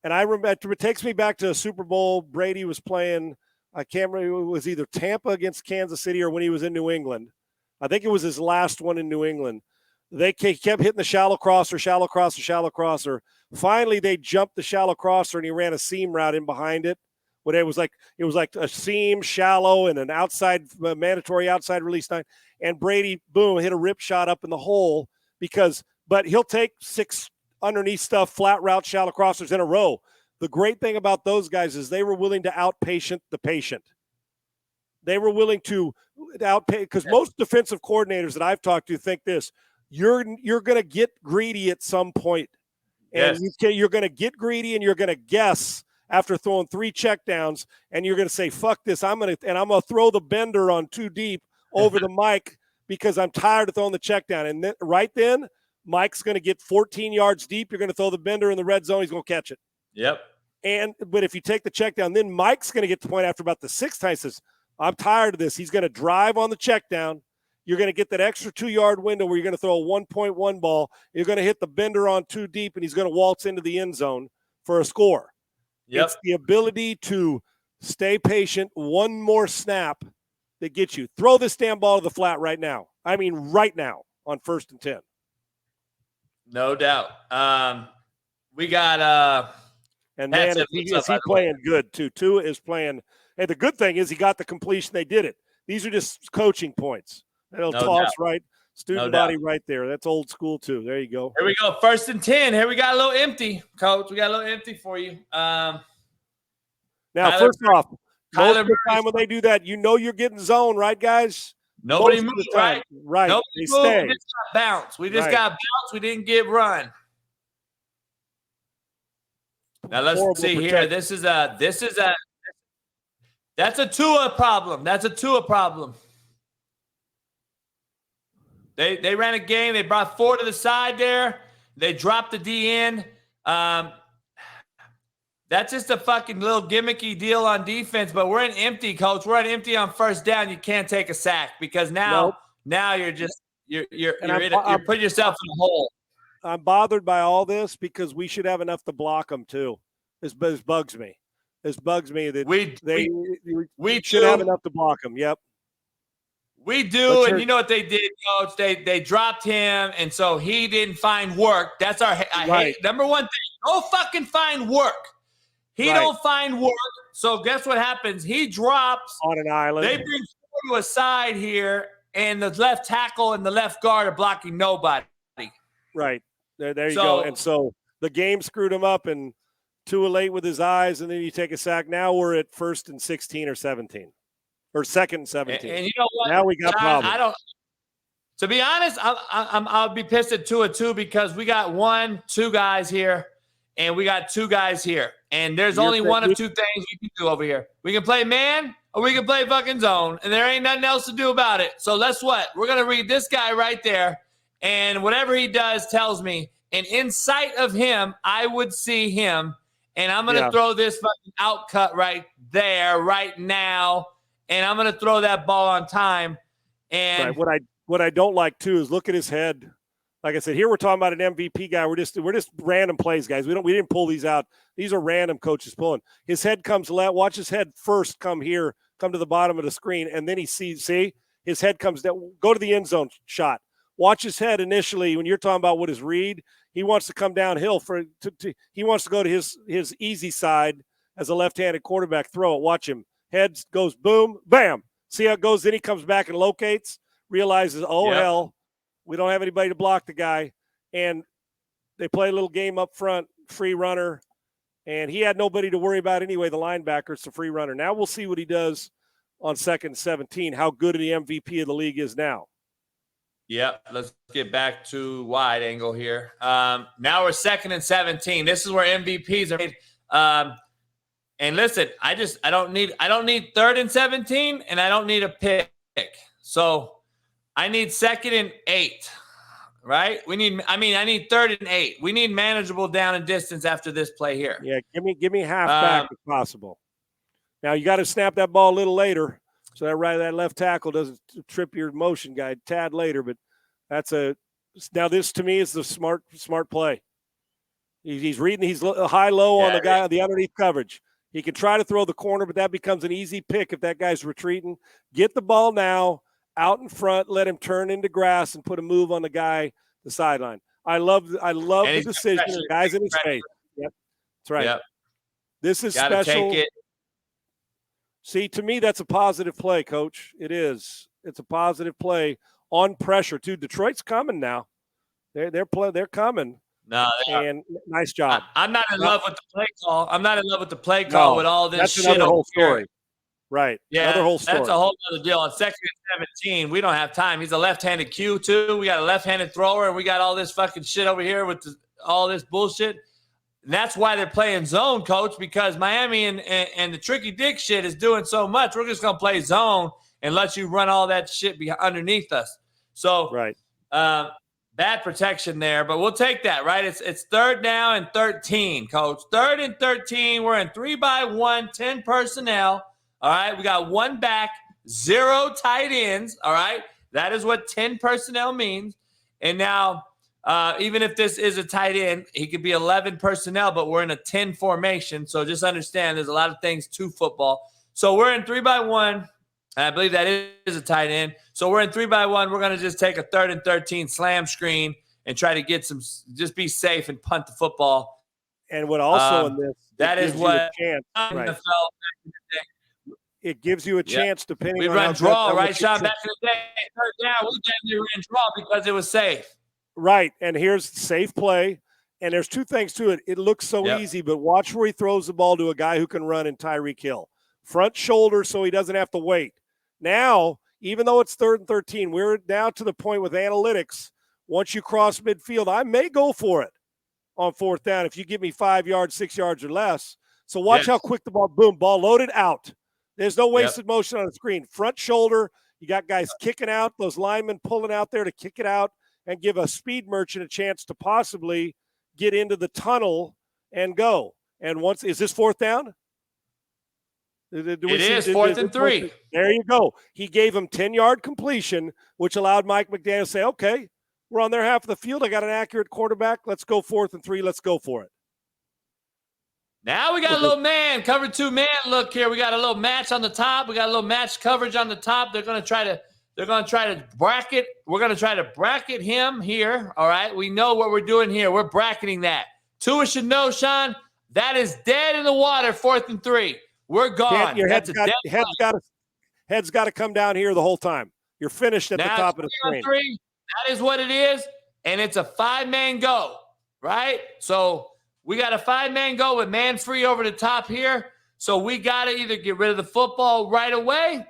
And I remember it takes me back to a Super Bowl. Brady was playing, I can't remember, it was either Tampa against Kansas City or when he was in New England. I think it was his last one in New England. They kept hitting the shallow crosser. Finally, they jumped the shallow crosser, and he ran a seam route in behind it. But it was like a seam, shallow, and an outside mandatory outside release 9. And Brady, boom, hit a rip shot up in the hole but he'll take 6 underneath stuff, flat route, shallow crossers in a row. The great thing about those guys is they were willing to outpatient the patient. They were willing to outpay, because most defensive coordinators that I've talked to think this: you're going to get greedy at some point, and you're going to get greedy, and you're going to guess after throwing 3 checkdowns, and you're going to say, "Fuck this! I'm going to throw the bender on too deep over the mic because I'm tired of throwing the checkdown." And then Mike's going to get 14 yards deep. You're going to throw the bender in the red zone. He's going to catch it. Yep. But if you take the checkdown, then Mike's going to get to the point after about the 6th time. He says, "I'm tired of this." He's going to drive on the checkdown. You're going to get that extra 2-yard window where you're going to throw a 1.1 ball. You're going to hit the bender on too deep, and he's going to waltz into the end zone for a score. Yep. It's the ability to stay patient, one more snap that gets you. Throw this damn ball to the flat right now. I mean, right now on 1st and 10. No doubt. We got and man, is he playing good too? Tua is playing. Hey, the good thing is he got the completion. They did it. These are just coaching points. They'll toss doubt. Right. Student body right there. That's old school too. There you go. Here we go. 1st and 10. Here we got a little empty, Coach. We got a little empty for you. Now, first off, most of the time when they do that, you're getting zone, right, guys? Nobody moved, right? Right. Nobody they moved. stay. We just got bounced. We just got bounced. We didn't get run. Now let's see here. This is a that's a Tua problem. That's a Tua problem. They ran a game. They brought 4 to the side there. They dropped the D in. That's just a fucking little gimmicky deal on defense, but we're an empty, Coach. We're an empty on 1st down. You can't take a sack because now you're putting yourself in a hole. I'm bothered by all this because we should have enough to block them too. This bugs me. This bugs me that we should have enough to block them. Yep. We do, and you know what they did, Coach? They dropped him, and so he didn't find work. That's I hate number one thing. Don't fucking find work. He don't find work. So guess what happens? He drops on an island. They bring to a side here, and the left tackle and the left guard are blocking nobody. Right. There you go. And so the game screwed him up, and Tua late with his eyes, and then you take a sack. Now we're at 1st and 16 or 17. Or 2nd and 17. And you know what? Now we got problems. I don't. To be honest, I'll be pissed at Tua too because we got 2 guys here, and we got 2 guys here, and there's only one of 2 things we can do over here. We can play man, or we can play fucking zone, and there ain't nothing else to do about it. So let's what? We're gonna read this guy right there, and whatever he does tells me. And in sight of him, I would see him, and I'm gonna throw this fucking out cut right there, right now. And I'm going to throw that ball on time. And what I don't like too is look at his head. Like I said, here we're talking about an MVP guy. We're just random plays, guys. We didn't pull these out. These are random coaches pulling. His head comes left. Watch his head first come here, come to the bottom of the screen, and then he sees. See, his head comes down. Go to the end zone shot. Watch his head initially when you're talking about what his read. He wants to come downhill he wants to go to his easy side as a left-handed quarterback. Throw it. Watch him. Head goes boom, bam. See how it goes? Then he comes back and locates, realizes, hell, we don't have anybody to block the guy. And they play a little game up front, free runner. And he had nobody to worry about anyway, the linebacker. It's a free runner. Now we'll see what he does on 2nd and 17, how good the MVP of the league is now. Yep, let's get back to wide angle here. Now we're 2nd and 17. This is where MVPs are made. And listen, I don't need 3rd and 17, and I don't need a pick. So I need 2nd and 8, right? I need 3rd and 8. We need manageable down and distance after this play here. Yeah, give me half back if possible. Now you got to snap that ball a little later, so that left tackle doesn't trip your motion guy tad later. But now this to me is the smart play. He's reading. He's high low on the guy on the underneath coverage. He can try to throw the corner, but that becomes an easy pick if that guy's retreating. Get the ball now out in front, let him turn into grass and put a move on the guy, the sideline. I love the decision. The guy's in his face. Yep. That's right. Yep. This is special. Take it. See, to me, that's a positive play, Coach. It is. It's a positive play on pressure, too. Detroit's coming now. They're coming. No, and nice job. I'm not in love with the play call. I'm not in love with the play call with all this shit. That's another whole story. Right. Yeah, another whole story. That's a whole other deal. On 2nd and 17, we don't have time. He's a left-handed Q, too. We got a left-handed thrower, and we got all this fucking shit over here with all this bullshit. And that's why they're playing zone, Coach, because Miami and the tricky dick shit is doing so much. We're just going to play zone and let you run all that shit underneath us. So, right. Bad protection there, but we'll take that, right? It's 3rd down and 13, Coach. 3rd and 13. We're in 3-by-1, 10 personnel. All right, we got 1 back, 0 tight ends. All right, that is what 10 personnel means. And now, even if this is a tight end, he could be 11 personnel, but we're in a 10 formation. So just understand there's a lot of things to football. So we're in 3-by-1. And I believe that is a tight end. So we're in 3-by-1. We're going to just take a 3rd and 13 slam screen and try to get just be safe and punt the football. And what also in this, that is what chance, right. It gives you a chance depending we on run draw, right, Sean? Back in the day, third down, we definitely ran draw because it was safe. Right, and here's safe play. And there's two things to it. It looks so easy, but watch where he throws the ball to a guy who can run in Tyreek Hill. Front shoulder so he doesn't have to wait. Now, even though it's 3rd and 13, we're now to the point with analytics. Once you cross midfield, I may go for it on 4th down if you give me 5 yards, 6 yards or less. So watch how quick the ball, boom, ball loaded out. There's no wasted motion on the screen. Front shoulder, you got guys kicking out, those linemen pulling out there to kick it out and give a speed merchant a chance to possibly get into the tunnel and go. And once, is this 4th down? It is 4th and 3. There you go. He gave him 10-yard completion, which allowed Mike McDaniel to say, okay, we're on their half of the field. I got an accurate quarterback. Let's go 4th and 3. Let's go for it. Now we got a little man, cover 2 man look here. We got a little match on the top. We got a little match coverage on the top. They're going to try to bracket. We're going to try to bracket him here. All right. We know what we're doing here. We're bracketing that. Tua should know, Sean, that is dead in the water, 4th and 3. We're gone. Your head's got to come down here the whole time. You're finished at the top of the screen. 3, that is what it is. And it's a 5-man go, right? So we got a 5-man go with man free over the top here. So we got to either get rid of the football right away,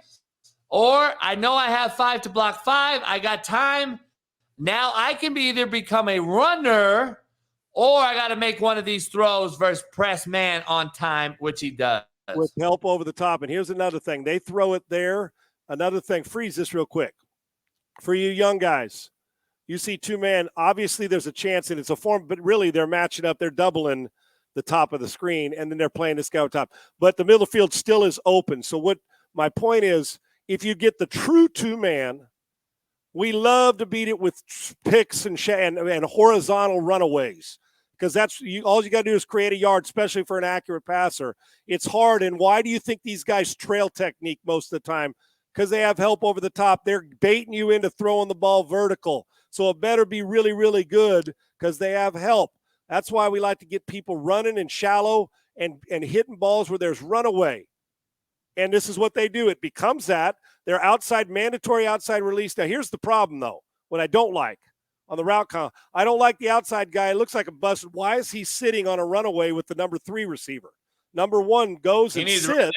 or I know I have 5 to block 5. I got time. Now I can either become a runner, or I got to make one of these throws versus press man on time, which he does. With help over the top. And here's another thing. They throw it there. Another thing, freeze this real quick. For you young guys, you see 2-man, obviously there's a chance, and it's a form, but really they're matching up. They're doubling the top of the screen, and then they're playing this guy on top. But the middle field still is open. So what my point is, if you get the true 2-man, we love to beat it with picks and horizontal runaways, because that's all you got to do is create a yard, especially for an accurate passer. It's hard. And why do you think these guys trail technique most of the time? Because they have help over the top. They're baiting you into throwing the ball vertical. So it better be really, really good because they have help. That's why we like to get people running and shallow and hitting balls where there's runaway. And this is what they do. It becomes that. They're mandatory outside release. Now, here's the problem, though, what I don't like on the route count. I don't like the outside guy. It looks like a bust. Why is he sitting on a runaway with the number 3 receiver? Number 1 goes and sits.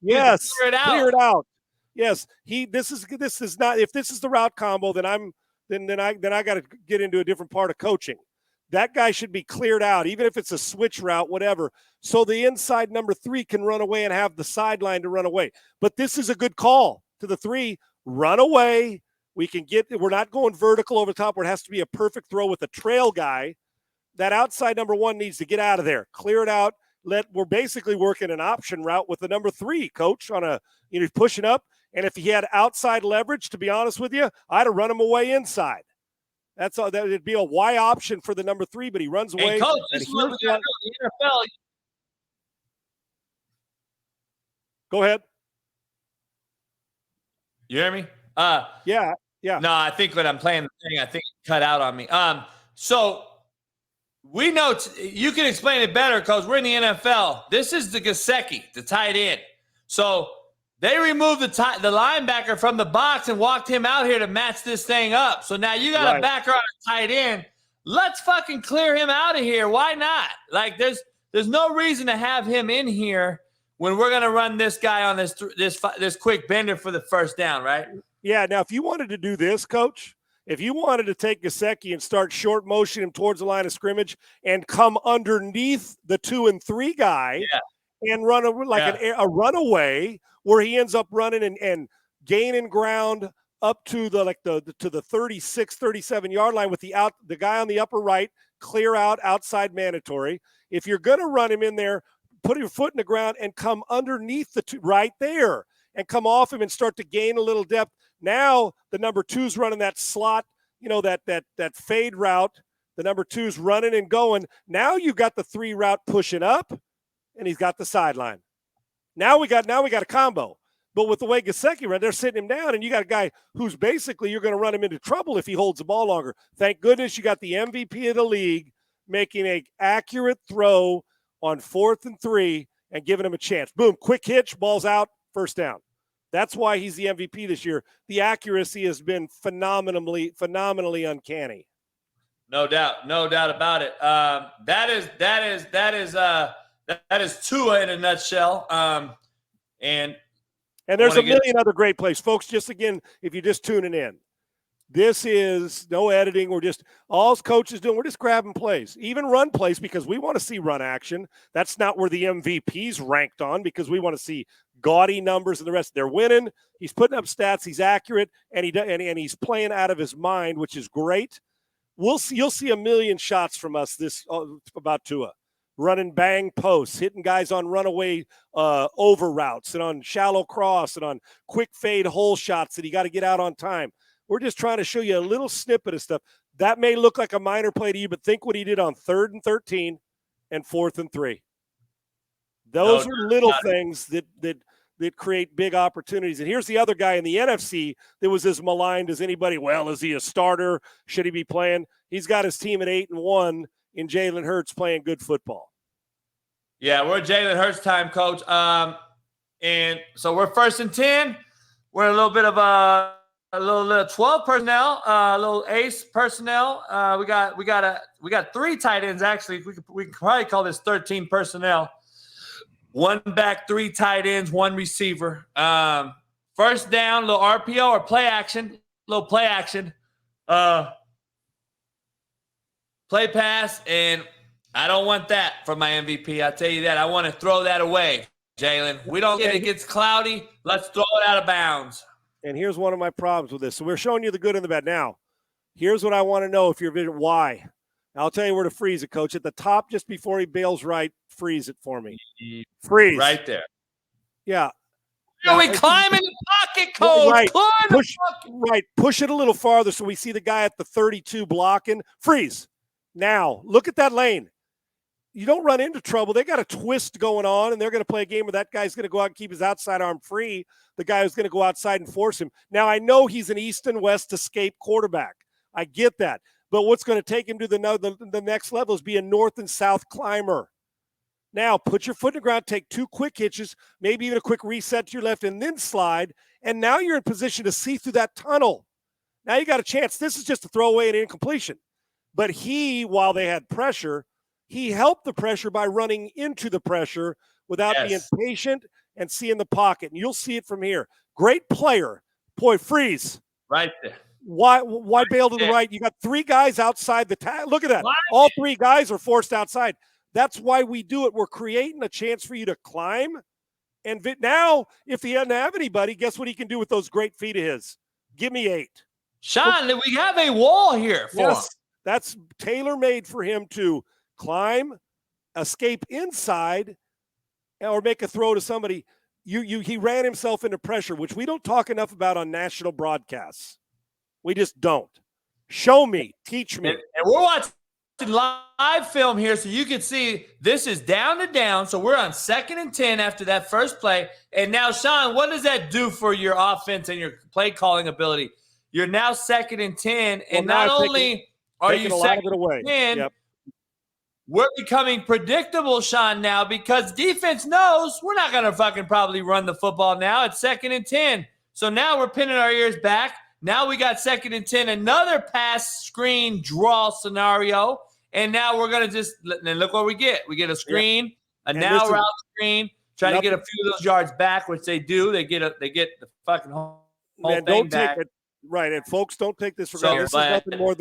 Yes, clear it out. Yes, this is not. If this is the route combo, then I got to get into a different part of coaching. That guy should be cleared out, even if it's a switch route, whatever. So the inside number 3 can run away and have the sideline to run away. But this is a good call to the 3. Run away. We're not going vertical over the top where it has to be a perfect throw with a trail guy. That outside number 1 needs to get out of there. Clear it out. We're basically working an option route with the number 3 coach on pushing up. And if he had outside leverage, to be honest with you, I'd have run him away inside. That's all. That would be a Y option for the number 3, but he runs away. Hey, coach, this is what we got to do. The NFL. Go ahead. You hear me? Yeah. No, I think when I'm playing the thing, I think it cut out on me. So we know you can explain it better because we're in the NFL. This is the Gesicki, the tight end. So they removed the linebacker from the box and walked him out here to match this thing up. So now you got a backer on a tight end. Let's fucking clear him out of here. Why not? Like there's no reason to have him in here when we're gonna run this guy on this quick bender for the first down, right? Yeah. Now, if you wanted to do this, Coach, if you wanted to take Gesicki and start short motion him towards the line of scrimmage and come underneath the 2 and 3 guy and run a runaway where he ends up running and gaining ground up to the 36, 37 yard line with the guy on the upper right, clear out outside mandatory. If you're going to run him in there, put your foot in the ground and come underneath the 2 right there and come off him and start to gain a little depth. Now the number 2's running that slot, that fade route. The number 2's running and going. Now you got the 3 route pushing up, and he's got the sideline. Now we got a combo. But with the way Gesicki ran, they're sitting him down, and you got a guy who's basically you're going to run him into trouble if he holds the ball longer. Thank goodness you got the MVP of the league making an accurate throw on 4th and 3 and giving him a chance. Boom, quick hitch, ball's out, first down. That's why he's the MVP this year. The accuracy has been phenomenally uncanny. No doubt about it. That is Tua in a nutshell. And there's a million other great plays, folks. Just again, if you're just tuning in, this is no editing. We're just all coach is doing. We're just grabbing plays, even run plays, because we want to see run action. That's not where the MVP's ranked on, because we want to see gaudy numbers and the rest. They're winning. He's putting up stats. He's accurate, and he's playing out of his mind, which is great. You'll see a million shots from us this about Tua, running bang posts, hitting guys on runaway over routes and on shallow cross and on quick fade hole shots that he got to get out on time. We're just trying to show you a little snippet of stuff. That may look like a minor play to you, but think what he did on 3rd and 13 and 4th and 3. Those are little things that create big opportunities. And here's the other guy in the NFC that was as maligned as anybody. Well, is he a starter? Should he be playing? He's got his team at 8-1 in Jalen Hurts playing good football. Yeah, we're Jalen Hurts time, Coach. And so we're 1st and 10. We're a little bit of a little 12 personnel, a little ace personnel. We got 3 tight ends actually. We can probably call this 13 personnel. 1 back, 3 tight ends, 1 receiver. First down, little RPO or play action, little play action. Play pass, and I don't want that for my MVP. I tell you that. I want to throw that away, Jalen. We don't get it gets cloudy. Let's throw it out of bounds. And here's one of my problems with this. So we're showing you the good and the bad. Now, here's what I want to know if you're vision. Why? I'll tell you where to freeze it, Coach. At the top, just before he bails right, freeze it for me. Freeze. Right there. Yeah. Are we climbing the pocket, Coach? Right. Push, push it a little farther so we see the guy at the 32 blocking. Freeze. Now, look at that lane. You don't run into trouble. They got a twist going on, and they're going to play a game where that guy's going to go out and keep his outside arm free. The guy who's going to go outside and force him. Now, I know he's an east and west escape quarterback. I get that. But what's going to take him to the next level is be a north and south climber. Now, put your foot in the ground, take 2 quick hitches, maybe even a quick reset to your left, and then slide. And now you're in position to see through that tunnel. Now you got a chance. This is just a throwaway and incompletion. But while they had pressure, he helped the pressure by running into the pressure without being patient and seeing the pocket. And you'll see it from here. Great player. Boy, freeze. Right there. Why bail to the right? You got 3 guys outside the tag. Look at that. All 3 guys are forced outside. That's why we do it. We're creating a chance for you to climb. And now, if he doesn't have anybody, guess what he can do with those great feet of his? Give me 8. Sean, we have a wall here for him. That's tailor-made for him to climb, escape inside, or make a throw to somebody. He ran himself into pressure, which we don't talk enough about on national broadcasts. We just don't. Show me. Teach me. And we're watching live film here, so you can see this is down to down. So we're on 2nd and 10 after that first play. And now, Sean, what does that do for your offense and your play calling ability? You're now 2nd and 10, and not only are you 2nd and 10, we're becoming predictable, Sean, now, because defense knows we're not going to fucking probably run the football now. It's 2nd and 10. So now we're pinning our ears back. Now we got 2nd and 10, another pass screen draw scenario. And now we're going to just – and look what we get. We get a screen, a now route screen, try to get a few of those yards back, which they do. They get the fucking whole thing back. Right, and folks, don't take this for granted. This is nothing more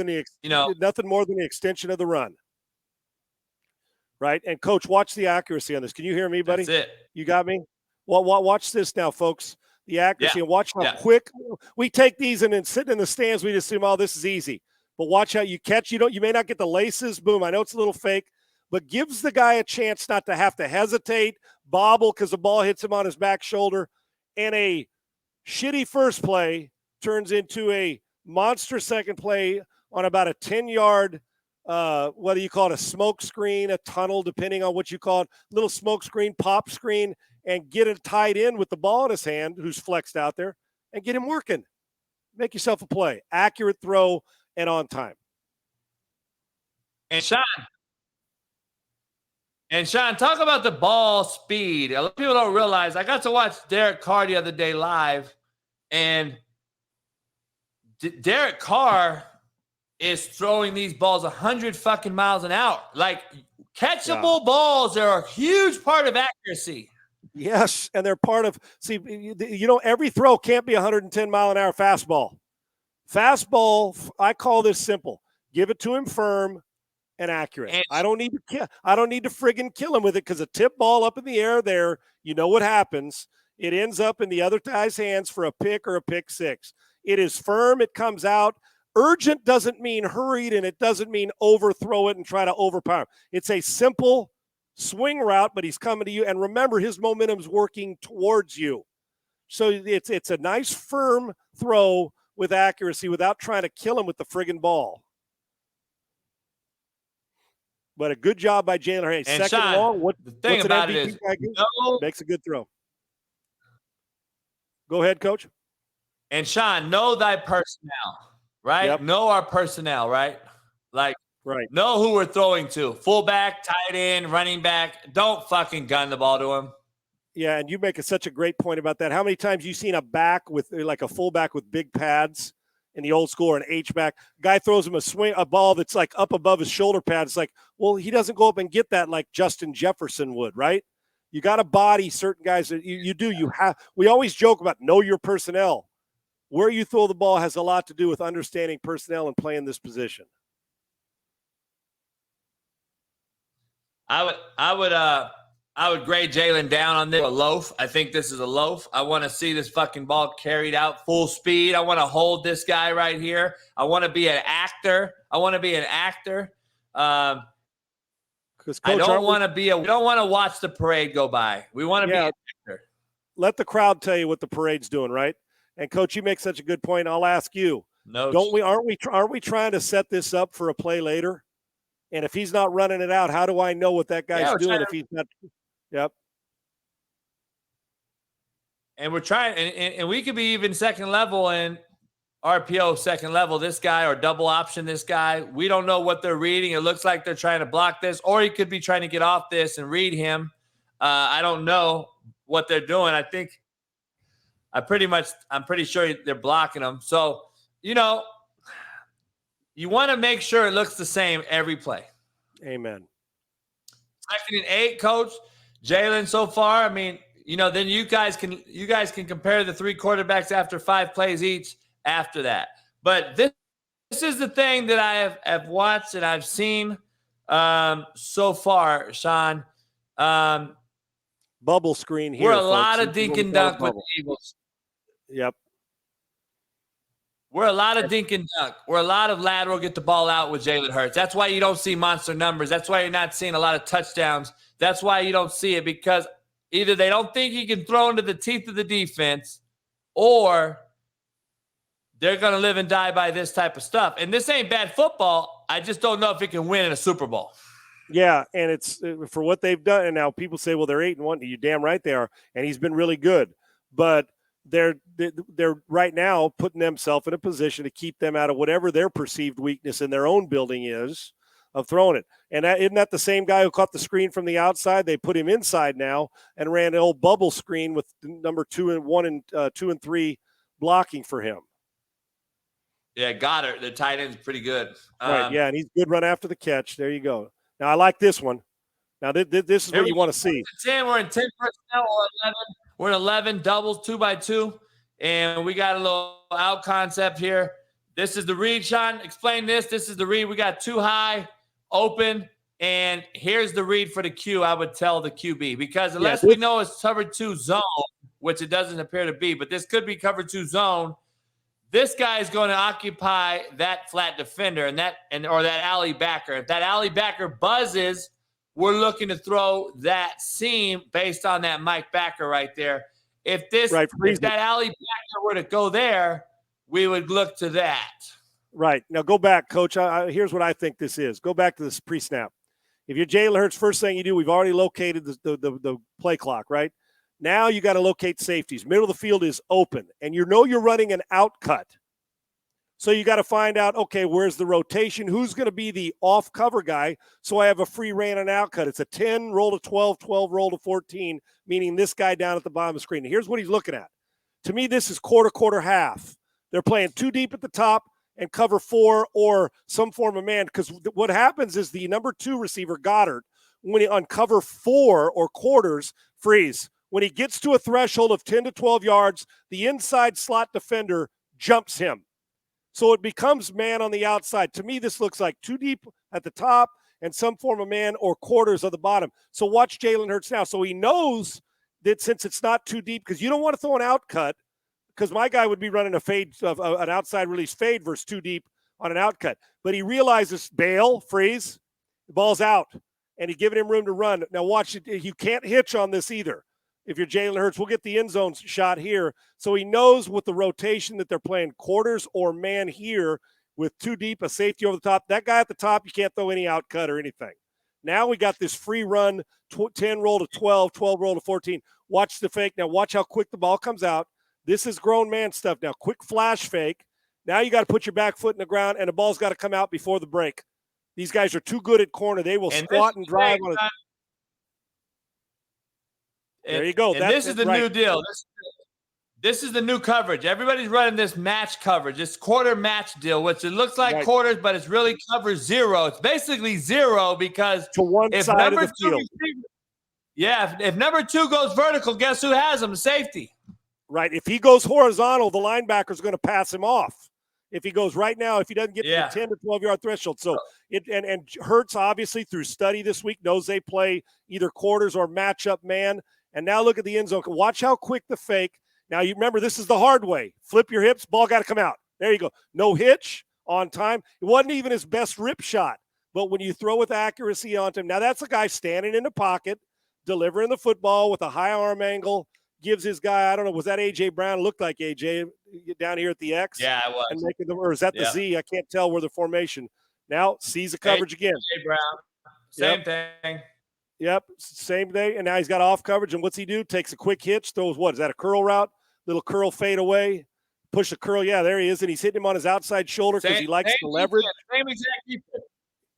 than the extension of the run. Right, and Coach, watch the accuracy on this. Can you hear me, buddy? That's it. You got me? Well, watch this now, folks. The accuracy, and watch how quick we take these and then sitting in the stands, we just assume, oh, this is easy. But watch how you catch. You may not get the laces. Boom. I know it's a little fake, but gives the guy a chance not to have to hesitate, bobble because the ball hits him on his back shoulder, and a shitty first play turns into a monster second play on about a 10-yard, whether you call it a smoke screen, a tunnel, depending on what you call it, little smoke screen, pop screen, and get it tied in with the ball in his hand, who's flexed out there, and get him working. Make yourself a play. Accurate throw and on time. And Sean, And Sean, talk about the ball speed. A lot of people don't realize I got to watch Derek Carr the other day live, and Derek Carr is throwing these balls 100 fucking miles an hour. Like catchable balls are a huge part of accuracy. Yes, and they're part of every throw can't be 110-mile-an-hour fastball. Fastball, I call this simple. Give it to him firm and accurate. I don't need to friggin' kill him with it, because a tip ball up in the air there, you know what happens. It ends up in the other guy's hands for a pick or a pick six. It is firm, it comes out. Urgent doesn't mean hurried, and it doesn't mean overthrow it and try to overpower. It's a simple swing route, but he's coming to you. And remember, his momentum's working towards you. So it's a nice firm throw with accuracy without trying to kill him with the friggin' ball. But a good job by Jalen Hurts. And second Sean, long. the thing about it is, makes a good throw. Go ahead, Coach. And Sean, know thy personnel, right? Yep. Know our personnel, right? Like, right. Know who we're throwing to. Fullback, tight end, running back. Don't fucking gun the ball to him. Yeah, and you make such a great point about that. How many times you seen a back with like a fullback with big pads in the old school, or an H-back? Guy throws him a ball that's like up above his shoulder pad. It's like, well, he doesn't go up and get that like Justin Jefferson would, right? You got to body certain guys that you do. We always joke about know your personnel. Where you throw the ball has a lot to do with understanding personnel and playing this position. I would grade Jalen down on this. A loaf. I think this is a loaf. I want to see this fucking ball carried out full speed. I want to hold this guy right here. I want to be an actor. I don't want to be we don't want to watch the parade go by. We want to be an actor. Let the crowd tell you what the parade's doing, right? And Coach, you make such a good point. I'll ask you. No, aren't we trying to set this up for a play later? And if he's not running it out, how do I know what that guy's doing if he's not? Yep. And we're trying, and we could be even second level and RPO second level this guy, or double option this guy. We don't know what they're reading. It looks like they're trying to block this, or he could be trying to get off this and read him. I don't know what they're doing. I'm pretty sure they're blocking him. So, you want to make sure it looks the same every play. Amen. 2nd and 8, Coach. Jalen so far, then you guys can compare the 3 quarterbacks after 5 plays each after that. But this is the thing that I have watched and I've seen so far, Sean. Bubble screen here. We're a lot of dink and dunk with the Eagles. Yep. We're a lot of dink and dunk. We're a lot of lateral, get the ball out with Jalen Hurts. That's why you don't see monster numbers. That's why you're not seeing a lot of touchdowns. That's why you don't see it, because either they don't think he can throw into the teeth of the defense, or they're going to live and die by this type of stuff. And this ain't bad football. I just don't know if it can win in a Super Bowl. Yeah, and it's for what they've done. And now people say, well, they're 8-1. You're damn right they are. And he's been really good. But they're right now putting themselves in a position to keep them out of whatever their perceived weakness in their own building is of throwing it. And isn't that the same guy who caught the screen from the outside? They put him inside now and ran an old bubble screen with number 2 and 1 and 2 and 3 blocking for him. Yeah, Goddard, the tight end's pretty good. Right, yeah, and he's good run after the catch. There you go. Now, I like this one. Now, this is what you want to see. 10, we're in 10 personnel or 11. We're in 11 doubles, 2x2, and we got a little out concept here. This is the read, Sean. Explain this. This is the read. We got 2 high, open, and here's the read for the Q. I would tell the QB, because unless we know it's cover 2 zone, which it doesn't appear to be, but this could be cover 2 zone. This guy is going to occupy that flat defender or that alley backer. If that alley backer buzzes, we're looking to throw that seam based on that Mike backer right there. If that alley backer were to go there, we would look to that. Right. Now go back, Coach. Here's what I think this is. Go back to this pre-snap. If you're Jalen Hurts, first thing you do, we've already located the play clock, right? Now you got to locate safeties. Middle of the field is open, and you're running an out cut. So you got to find out, okay, where's the rotation? Who's going to be the off-cover guy? So I have a free rein and out cut. It's a 10, roll to 12, 12, roll to 14, meaning this guy down at the bottom of the screen. And here's what he's looking at. To me, this is quarter, half. They're playing too deep at the top and cover 4 or some form of man, because what happens is the number 2 receiver, Goddard, when he on cover 4 or quarters, freeze. When he gets to a threshold of 10 to 12 yards, the inside slot defender jumps him. So it becomes man on the outside. To me, this looks like too deep at the top and some form of man or quarters of the bottom. So watch Jalen Hurts now. So he knows that since it's not too deep, because you don't want to throw an out cut, because my guy would be running a fade, an outside release fade versus too deep on an out cut. But he realizes bail, freeze, the ball's out, and he's giving him room to run. Now watch it. You can't hitch on this either. If you're Jalen Hurts, we'll get the end zone shot here. So he knows with the rotation that they're playing quarters or man here with too deep, a safety over the top. That guy at the top, you can't throw any out cut or anything. Now we got this free run, 10 roll to 12, 12 roll to 14. Watch the fake. Now watch how quick the ball comes out. This is grown man stuff now. Quick flash fake. Now you got to put your back foot in the ground, and the ball's got to come out before the break. These guys are too good at corner. They will squat and drive on it. There you go. And this is the new deal. This is the new coverage. Everybody's running this match coverage, this quarter match deal, which it looks like quarters, but it's really cover 0. It's basically 0 because to one if side number of the field. If number 2 goes vertical, guess who has him? Safety. Right. If he goes horizontal, the linebacker's going to pass him off. If he goes right now, if he doesn't get to the 10 to 12-yard threshold. So and Hurts, obviously, through study this week, knows they play either quarters or matchup man. And now look at the end zone. Watch how quick the fake. Now, you remember, this is the hard way. Flip your hips, ball got to come out. There you go. No hitch, on time. It wasn't even his best rip shot. But when you throw with accuracy onto him, now that's a guy standing in the pocket, delivering the football with a high arm angle, gives his guy, I don't know, was that A.J. Brown? Looked like A.J. down here at the X. Yeah, it was. And making the, or is that the Z? I can't tell where the formation. Now sees the coverage again. A.J. Brown. Same thing. Yep, same day. And now he's got off coverage. And what's he do? Takes a quick hitch, throws what? Is that a curl route? Little curl fade away. Push the curl. Yeah, there he is. And he's hitting him on his outside shoulder because he likes the leverage.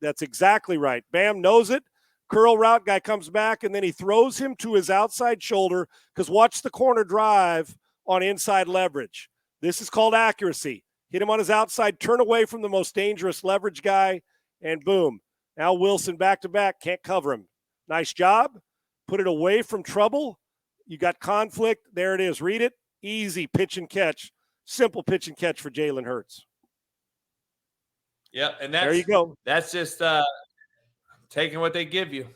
That's exactly right. Bam knows it. Curl route, guy comes back, and then he throws him to his outside shoulder because watch the corner drive on inside leverage. This is called accuracy. Hit him on his outside, turn away from the most dangerous leverage guy, and boom. Now Wilson back-to-back, can't cover him. Nice job. Put it away from trouble. You got conflict. There it is. Read it. Easy pitch and catch. Simple pitch and catch for Jalen Hurts. Yep, and there you go. That's just taking what they give you.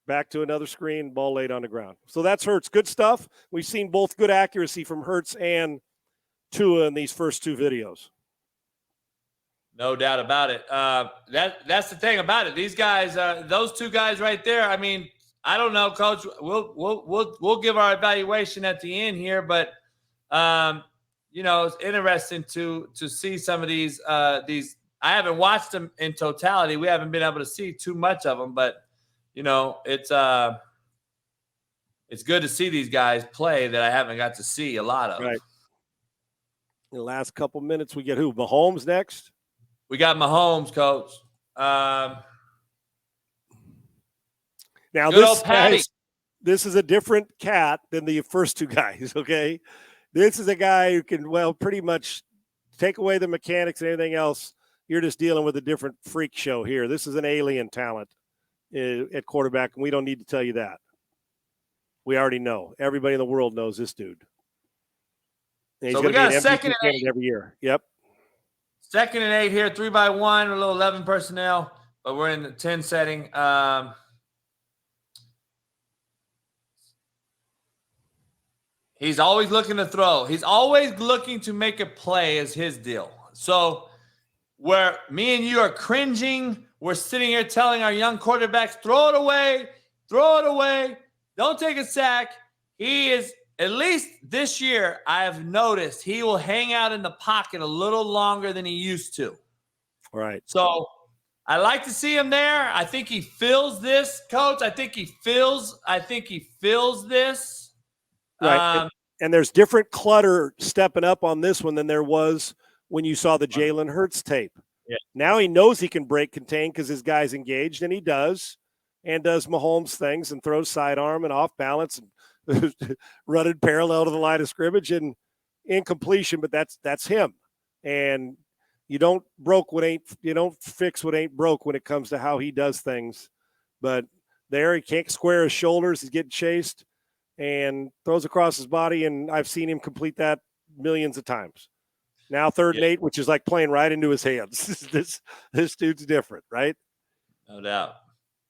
Back to another screen, ball laid on the ground. So that's Hurts. Good stuff. We've seen both good accuracy from Hurts and Tua in these first 2 videos. No doubt about it. That's the thing about it. These guys, those 2 guys right there. I mean, I don't know, Coach. We'll give our evaluation at the end here, but it's interesting to see some of these. I haven't watched them in totality. We haven't been able to see too much of them, but it's good to see these guys play that I haven't got to see a lot of. Right. In the last couple minutes, we get who? Mahomes next. We got Mahomes, Coach. Now this is a different cat than the first 2 guys. Okay, this is a guy who can pretty much take away the mechanics and everything else. You're just dealing with a different freak show here. This is an alien talent at quarterback, and we don't need to tell you that. We already know. Everybody in the world knows this dude. And he's so we got a second and 8 every year. Yep. 2nd and 8 here, 3-by-1, a little 11 personnel, but we're in the 10 setting. He's always looking to throw. He's always looking to make a play is his deal. So where me and you are cringing, we're sitting here telling our young quarterbacks, throw it away, don't take a sack. He is, at least this year, I have noticed he will hang out in the pocket a little longer than he used to. Right. So I like to see him there. I think he feels this, Coach. I think he feels this. Right. And there's different clutter stepping up on this one than there was when you saw the Jalen Hurts tape. Yeah. Now he knows he can break contain because his guy's engaged, and he does, and does Mahomes things and throws sidearm and off balance and running parallel to the line of scrimmage and incompletion, but that's him. And you don't fix what ain't broke when it comes to how he does things. But there, he can't square his shoulders. He's getting chased and throws across his body, and I've seen him complete that millions of times. Now 3rd and 8, which is like playing right into his hands. This dude's different, right? No doubt.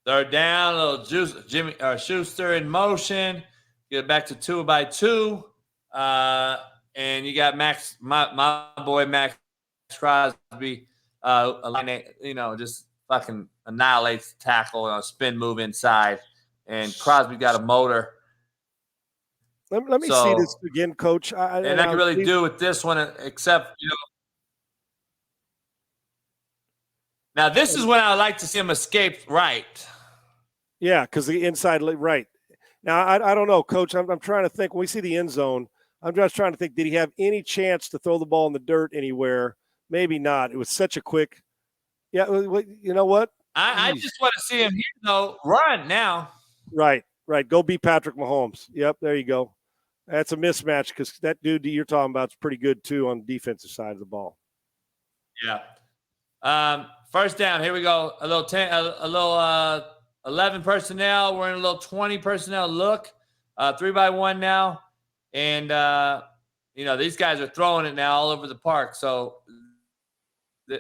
3rd down, a little Schuster in motion. Get it back to 2 by 2. And you got Max, my boy Max Crosby, just fucking annihilates the tackle on a spin move inside. And Crosby got a motor. Let me see this again, Coach. I can really do with this one, except, Now, this is when I like to see him escape right. Yeah, because the inside right. Now, I don't know, Coach. I'm trying to think. When we see the end zone, I'm just trying to think, did he have any chance to throw the ball in the dirt anywhere? Maybe not. It was such a quick – yeah, you know what? I just want to see him here, though, run now. Right. Go beat Patrick Mahomes. Yep, there you go. That's a mismatch because that dude that you're talking about is pretty good, too, on the defensive side of the ball. Yeah. First down, here we go. A little 11 personnel. We're in a little 20 personnel look. 3 by 1 now. And, these guys are throwing it now all over the park. So, we're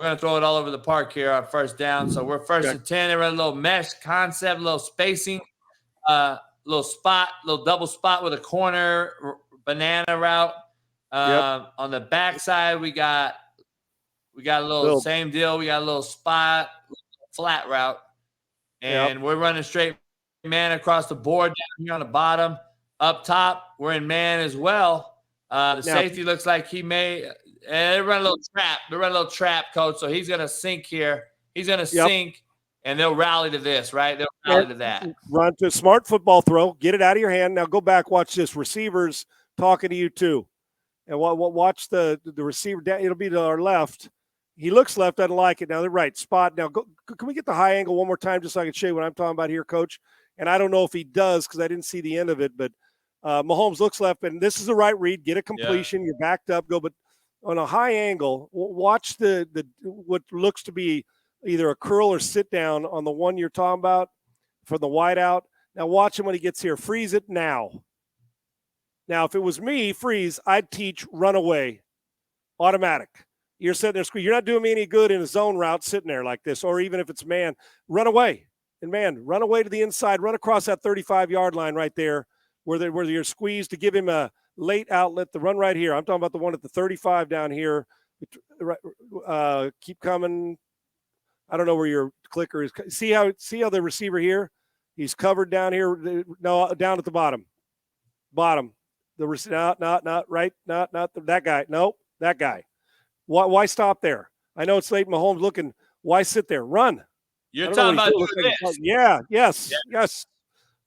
going to throw it all over the park here on first down. So we're 1st and 10. They run a little mesh concept, a little spacing, little double spot with a corner banana route. On the backside, we got a little same deal. We got a little spot, flat route. And we're running straight man across the board down here on the bottom. Up top, we're in man as well. Safety looks like he may – and they run a little trap. They run a little trap, Coach. So he's going to sink here. He's going to sink, and they'll rally to this, right? They'll rally to that. Run to a smart football throw. Get it out of your hand. Now go back. Watch this. Receivers talking to you too. And watch the receiver. It'll be to our left. He looks left. Doesn't like it. Now the right spot. Now can we get the high angle one more time just so I can show you what I'm talking about here, Coach? And I don't know if he does because I didn't see the end of it. But Mahomes looks left, and this is the right read. Get a completion. Yeah. You're backed up. Go, but on a high angle, watch the what looks to be either a curl or sit down on the one you're talking about for the wide out. Now watch him when he gets here. Freeze it now. Now, if it was me, freeze, I'd teach run away, automatic. You're sitting there, you're not doing me any good in a zone route sitting there like this, or even if it's man, run away. And man, run away to the inside, run across that 35-yard line right there where you're squeezed to give him a late outlet, the run right here. I'm talking about the one at the 35 down here. Keep coming. I don't know where your clicker is. See how the receiver here? He's covered down here. No, down at the bottom. Not right. Not that guy. Nope, that guy. Why stop there? I know it's late. Mahomes looking. Why sit there? Run. You're talking about this. Yeah. Yes.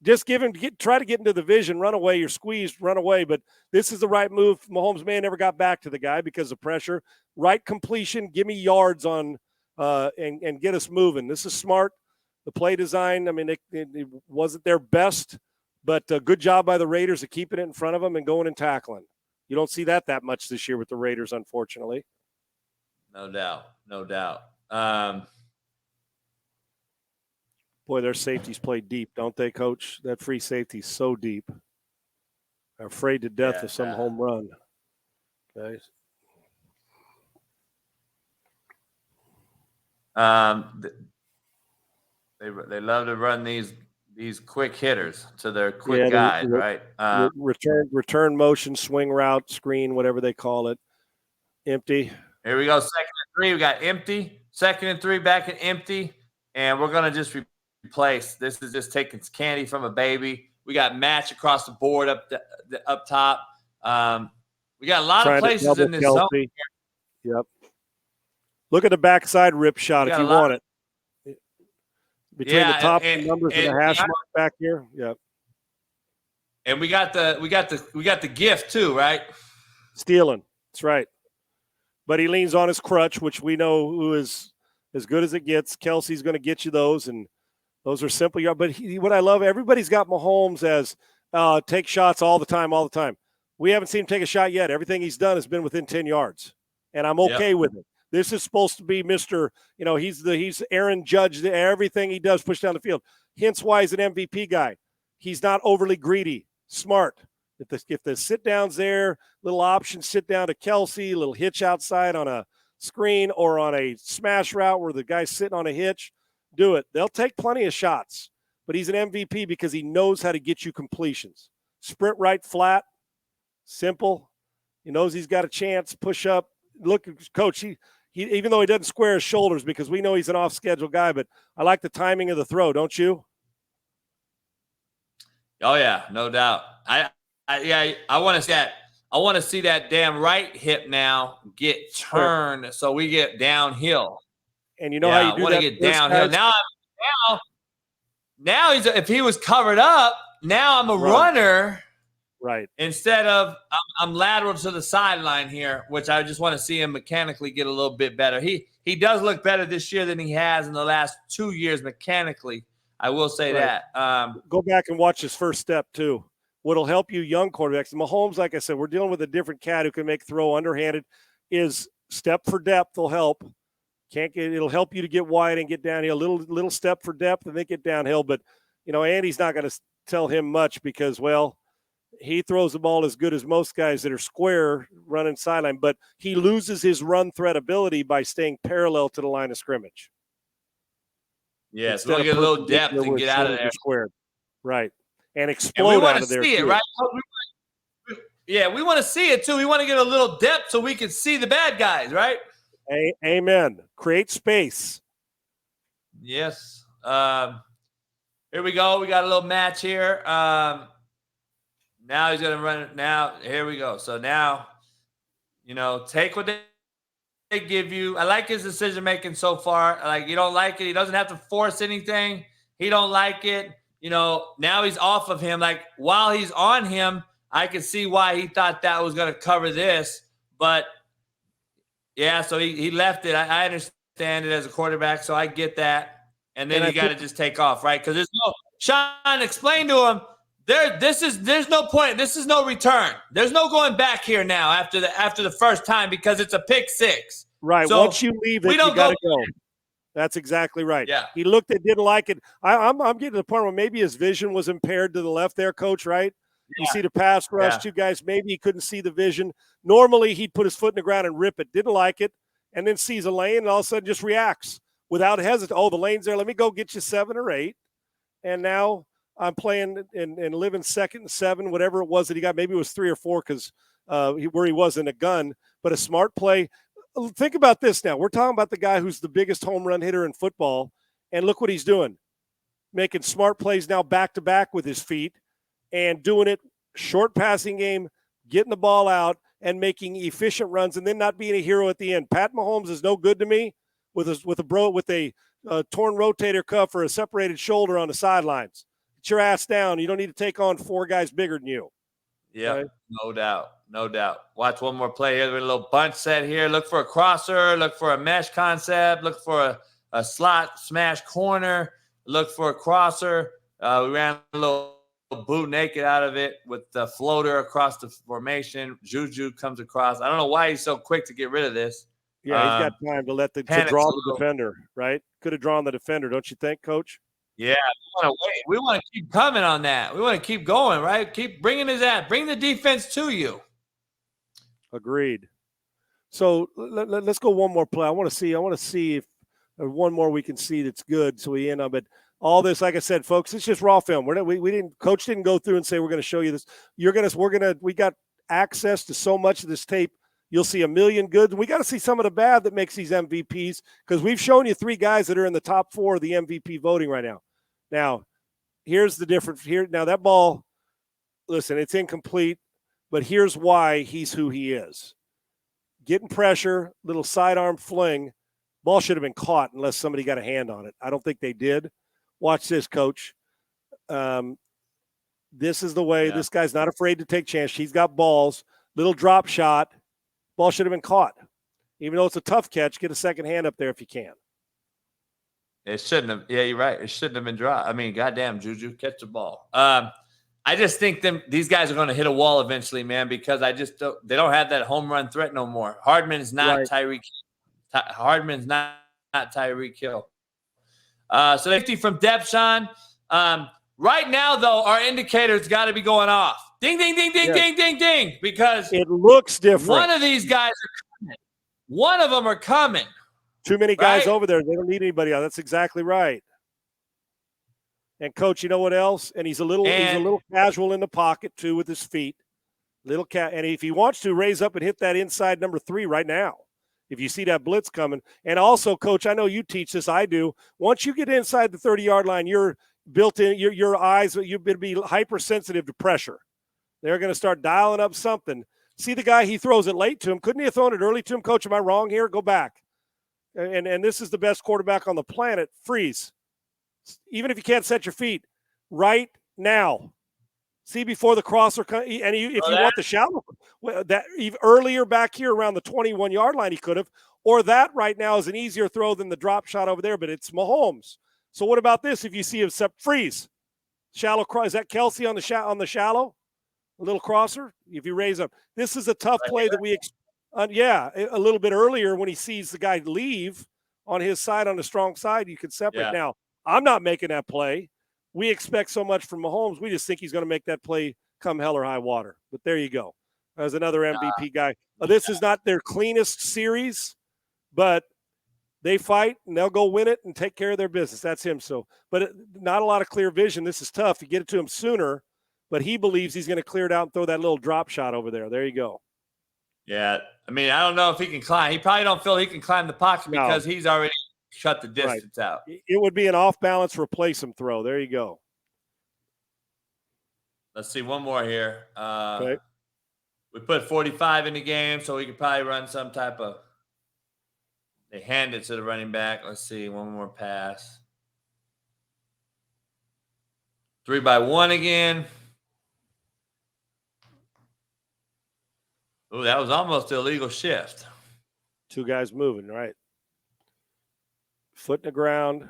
Just try to get into the vision. Run away. You're squeezed. Run away. But this is the right move. Mahomes may never got back to the guy because of pressure. Right completion. Give me yards on and get us moving. This is smart. The play design. I mean, it wasn't their best. But good job by the Raiders of keeping it in front of them and going and tackling. You don't see that much this year with the Raiders, unfortunately. No doubt. Boy, their safeties play deep, don't they, Coach? That free safety's so deep. They're afraid to death of some home run. Okay. They love to run these quick hitters to their quick guys, right? Return motion, swing route, screen, whatever they call it. Empty. Here we go. 2nd and 3. We got empty. 2nd and 3, back and empty. And we're going to just replace. This is just taking candy from a baby. We got match across the board up top. We got a lot of places in this zone. Yep. Look at the backside rip shot if you want it. Between the top numbers and the hash mark back here. Yep. And we got the gift too, right? Stealing. That's right. But he leans on his crutch, which we know who is as good as it gets. Kelsey's going to get you those, and those are simple. But what I love, everybody's got Mahomes as take shots all the time. We haven't seen him take a shot yet. Everything he's done has been within 10 yards, and I'm okay with it. This is supposed to be Mr. He's Aaron Judge. Everything he does push down the field. Hence why he's an MVP guy. He's not overly greedy, smart. If the sit down's there, little option sit down to Kelsey, little hitch outside on a screen or on a smash route where the guy's sitting on a hitch, do it. They'll take plenty of shots, but he's an MVP because he knows how to get you completions. Sprint right flat, simple. He knows he's got a chance, push up. Look, coach, he even though he doesn't square his shoulders because we know he's an off-schedule guy, but I like the timing of the throw, don't you? Oh, yeah, no doubt. I want to see that. I want to see that damn right hip now get turned so we get downhill. And you know how you do that? I want to get downhill. Now he's if he was covered up, now I'm a runner. Right. Instead of I'm lateral to the sideline here, which I just want to see him mechanically get a little bit better. He does look better this year than he has in the last 2 years mechanically. I will say that. Go back and watch his first step too. What'll help you young quarterbacks. Mahomes, like I said, we're dealing with a different cat who can make throw underhanded. Is step for depth will help. It'll help you to get wide and get downhill. Little step for depth and then get downhill. But Andy's not going to tell him much because, well, he throws the ball as good as most guys that are square running sideline, but he loses his run threat ability by staying parallel to the line of scrimmage. Yeah, so we'll get a little depth and get out of there. Squared. Right. And explode out of there. We want to see it, right? Yeah, we want to see it too. We want to get a little depth so we can see the bad guys, right? Amen. Create space. Yes. Here we go. We got a little match here. Now he's going to run it. Now, here we go. So now, take what they give you. I like his decision-making so far. Like, you don't like it. He doesn't have to force anything. He don't like it. Now he's off of him. Like, while he's on him, I can see why he thought that was going to cover this. But, yeah, so he left it. I understand it as a quarterback, so I get that. And then you got to just take off, right? Because there's no – Sean, explain to him – there's no point. This is no return. There's no going back here now after the first time because it's a pick six. Right. So once you leave it, you got to go. That's exactly right. Yeah. He looked at, didn't like it. I'm getting to the point where maybe his vision was impaired to the left there, Coach, right? Yeah. You see the pass rush, two guys, maybe he couldn't see the vision. Normally he'd put his foot in the ground and rip it. Didn't like it. And then sees a lane and all of a sudden just reacts without hesitation. Oh, the lane's there. Let me go get you 7 or 8. And now I'm playing and living 2nd and 7, whatever it was that he got. Maybe it was 3 or 4 because where he was in a gun, but a smart play. Think about this now. We're talking about the guy who's the biggest home run hitter in football, and look what he's doing. Making smart plays now back-to-back with his feet and doing it short passing game, getting the ball out and making efficient runs and then not being a hero at the end. Pat Mahomes is no good to me with a torn rotator cuff or a separated shoulder on the sidelines. Your ass down. You don't need to take on 4 guys bigger than you. Yeah, right? No doubt. Watch one more play here. A little bunch set here. Look for a crosser. Look for a mesh concept. Look for a slot smash corner. Look for a crosser. We ran a little boot naked out of it with the floater across the formation. Juju comes across. I don't know why he's so quick to get rid of this. Yeah, he's got time to draw the defender, right? Could have drawn the defender, don't you think, Coach? Yeah, we want to wait. We want to keep coming on that. We want to keep going, right? Keep bringing his ass. Bring the defense to you. Agreed. So let's go one more play. I want to see if one more we can see that's good. So we end up. But all this, like I said, folks, it's just raw film. Coach didn't go through and say we're going to show you this. We got access to so much of this tape. You'll see a million good. We got to see some of the bad that makes these MVPs because we've shown you 3 guys that are in the top 4 of the MVP voting right now. Now, here's the difference. Now that ball, listen, it's incomplete, but here's why he's who he is. Getting pressure, little sidearm fling. Ball should have been caught unless somebody got a hand on it. I don't think they did. Watch this, Coach. This is the way. Yeah. This guy's not afraid to take chances. He's got balls. Little drop shot. Ball should have been caught. Even though it's a tough catch, get a second hand up there if you can. It shouldn't have. Yeah, you're right. It shouldn't have been dropped. I mean, goddamn, Juju, catch the ball. I just think these guys are going to hit a wall eventually, man, because they don't have that home run threat no more. Hardman's not Right. Tyreek. Hardman's not Tyreek Hill. Safety from depth, Sean. Right now, though, our indicators got to be going off. Ding, ding, ding, ding, ding, ding, ding, because it looks different. One of these guys are coming. One of them are coming. Too many guys over there. They don't need anybody else. That's exactly right. And coach, you know what else? And he's a little casual in the pocket too with his feet. And if he wants to raise up and hit that inside number 3 right now, if you see that blitz coming. And also, coach, I know you teach this. I do. Once you get inside the 30-yard line, you're built in. Your eyes. You're going to be hypersensitive to pressure. They're going to start dialing up something. See the guy, he throws it late to him. Couldn't he have thrown it early to him? Coach, am I wrong here? Go back. And this is the best quarterback on the planet. Freeze. Even if you can't set your feet, right now. See before the crosser comes. And if you want the shallow, that even earlier back here around the 21-yard line, he could have. Or that right now is an easier throw than the drop shot over there, but it's Mahomes. So what about this? If you see him freeze, shallow cross, is that Kelsey on the shallow? A little crosser. If you raise up, this is a tough play that we. A little bit earlier when he sees the guy leave on his side, on the strong side, you can separate. Yeah. Now, I'm not making that play. We expect so much from Mahomes. We just think he's going to make that play come hell or high water. But there you go. As another MVP guy. This is not their cleanest series, but they fight and they'll go win it and take care of their business. That's him. But not a lot of clear vision. This is tough. You get it to him sooner, but he believes he's going to clear it out and throw that little drop shot over there. There you go. Yeah, I mean, I don't know if he can climb. He probably don't feel he can climb the pocket because he's already shut the distance out. It would be an off-balance replace him throw. There you go. Let's see one more here. Okay. We put 45 in the game, so we could probably run some type of – they hand it to the running back. Let's see, one more pass. 3-by-1 again. Oh, that was almost an illegal shift. 2 guys moving, right? Foot in the ground.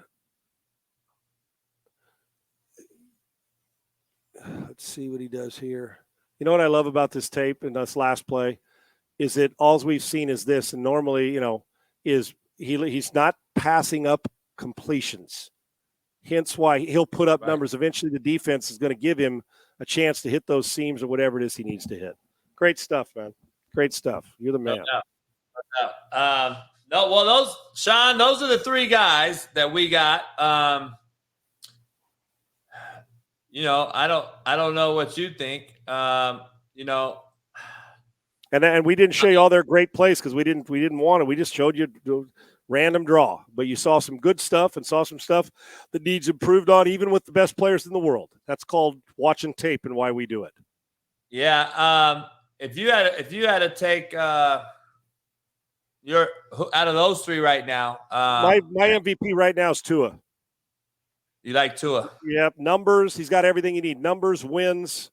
Let's see what he does here. You know what I love about this tape and this last play is that all we've seen is this, and normally, is he's not passing up completions. Hence why he'll put up numbers. Eventually the defense is going to give him a chance to hit those seams or whatever it is he needs to hit. Great stuff, man. Great stuff. You're the man. No doubt. Those are the 3 guys that we got. I don't know what you think. And we didn't show you all their great plays because we didn't want it. We just showed you random draw. But you saw some good stuff and saw some stuff that needs improved on, even with the best players in the world. That's called watching tape and why we do it. Yeah. If you had to take your out of those 3 right now, my MVP right now is Tua. You like Tua? Yep, numbers. He's got everything you need. Numbers, wins.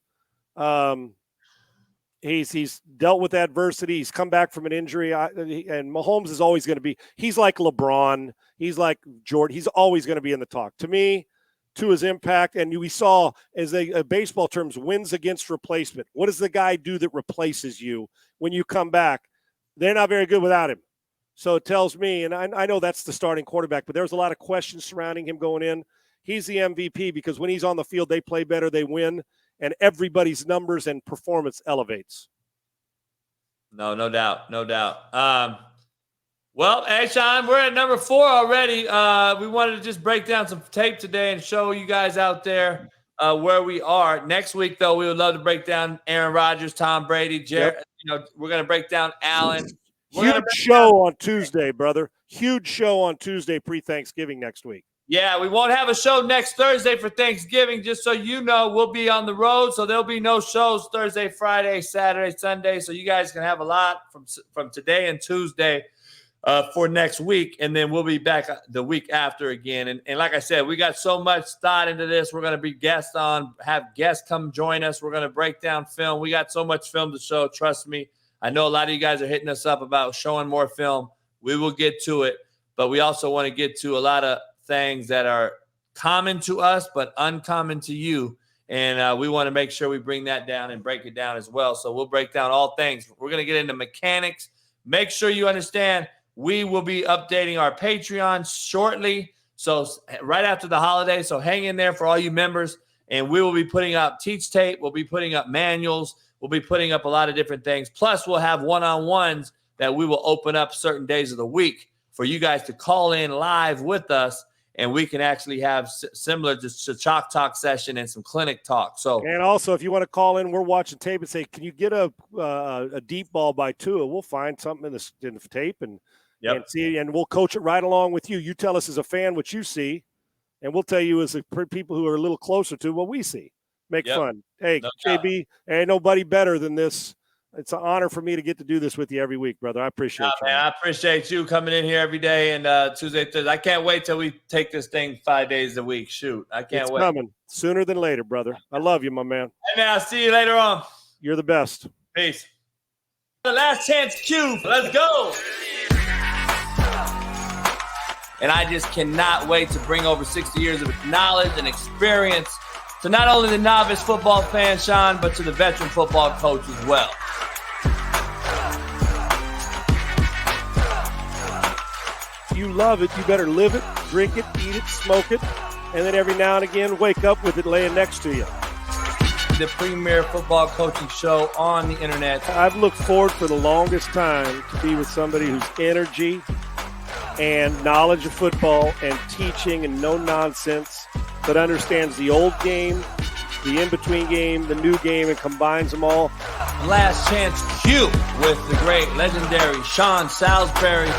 He's dealt with adversity. He's come back from an injury. And Mahomes is always going to be. He's like LeBron. He's like Jordan. He's always going to be in the talk. To me, Tua's impact, and we saw as baseball terms, wins against replacement. What does the guy do that replaces you when you come back? They're not very good without him. So it tells me, and I know that's the starting quarterback, but there's a lot of questions surrounding him going in. He's the MVP because when he's on the field, they play better, they win, and everybody's numbers and performance elevates. No doubt. Well, hey, Sean, we're at number 4 already. We wanted to just break down some tape today and show you guys out there where we are. Next week, though, we would love to break down Aaron Rodgers, Tom Brady, Jared. Yep. We're going to break down Allen. Huge show on Tuesday, brother. Huge show on Tuesday pre-Thanksgiving next week. Yeah, we won't have a show next Thursday for Thanksgiving, just so you know. We'll be on the road, so there'll be no shows Thursday, Friday, Saturday, Sunday, so you guys can have a lot from today and Tuesday for next week, and then we'll be back the week after again. And like I said, we got so much thought into this. We're going to be have guests come join us. We're going to break down film. We got so much film to show. Trust me. I know a lot of you guys are hitting us up about showing more film. We will get to it, but we also want to get to a lot of things that are common to us but uncommon to you, and we want to make sure we bring that down and break it down as well. So we'll break down all things. We're going to get into mechanics. Make sure you understand we will be updating our Patreon shortly, so right after the holiday. So hang in there for all you members, and we will be putting up teach tape. We'll be putting up manuals. We'll be putting up a lot of different things. Plus, we'll have one-on-ones that we will open up certain days of the week for you guys to call in live with us, and we can actually have similar to Chalk Talk session and some clinic talk. So, and also, if you want to call in, we're watching tape and say, can you get a deep ball by Tua? We'll find something in the tape and see, and we'll coach it right along with you. You tell us as a fan what you see, and we'll tell you as people who are a little closer to what we see. Make fun. Hey, no KB, ain't nobody better than this. It's an honor for me to get to do this with you every week, brother. I appreciate you. Man, I appreciate you coming in here every day and Tuesday, Thursday. I can't wait till we take this thing 5 days a week. Shoot, I can't wait. It's coming sooner than later, brother. I love you, my man. Hey, man, I'll see you later on. You're the best. Peace. The last chance Q. Let's go. And I just cannot wait to bring over 60 years of knowledge and experience to not only the novice football fan, Sean, but to the veteran football coach as well. If you love it, you better live it, drink it, eat it, smoke it, and then every now and again wake up with it laying next to you. The premier football coaching show on the internet. I've looked forward for the longest time to be with somebody whose energy and knowledge of football and teaching and no nonsense, but understands the old game, the in-between game, the new game, and combines them all. Last Chance Q with the great legendary Sean Salisbury.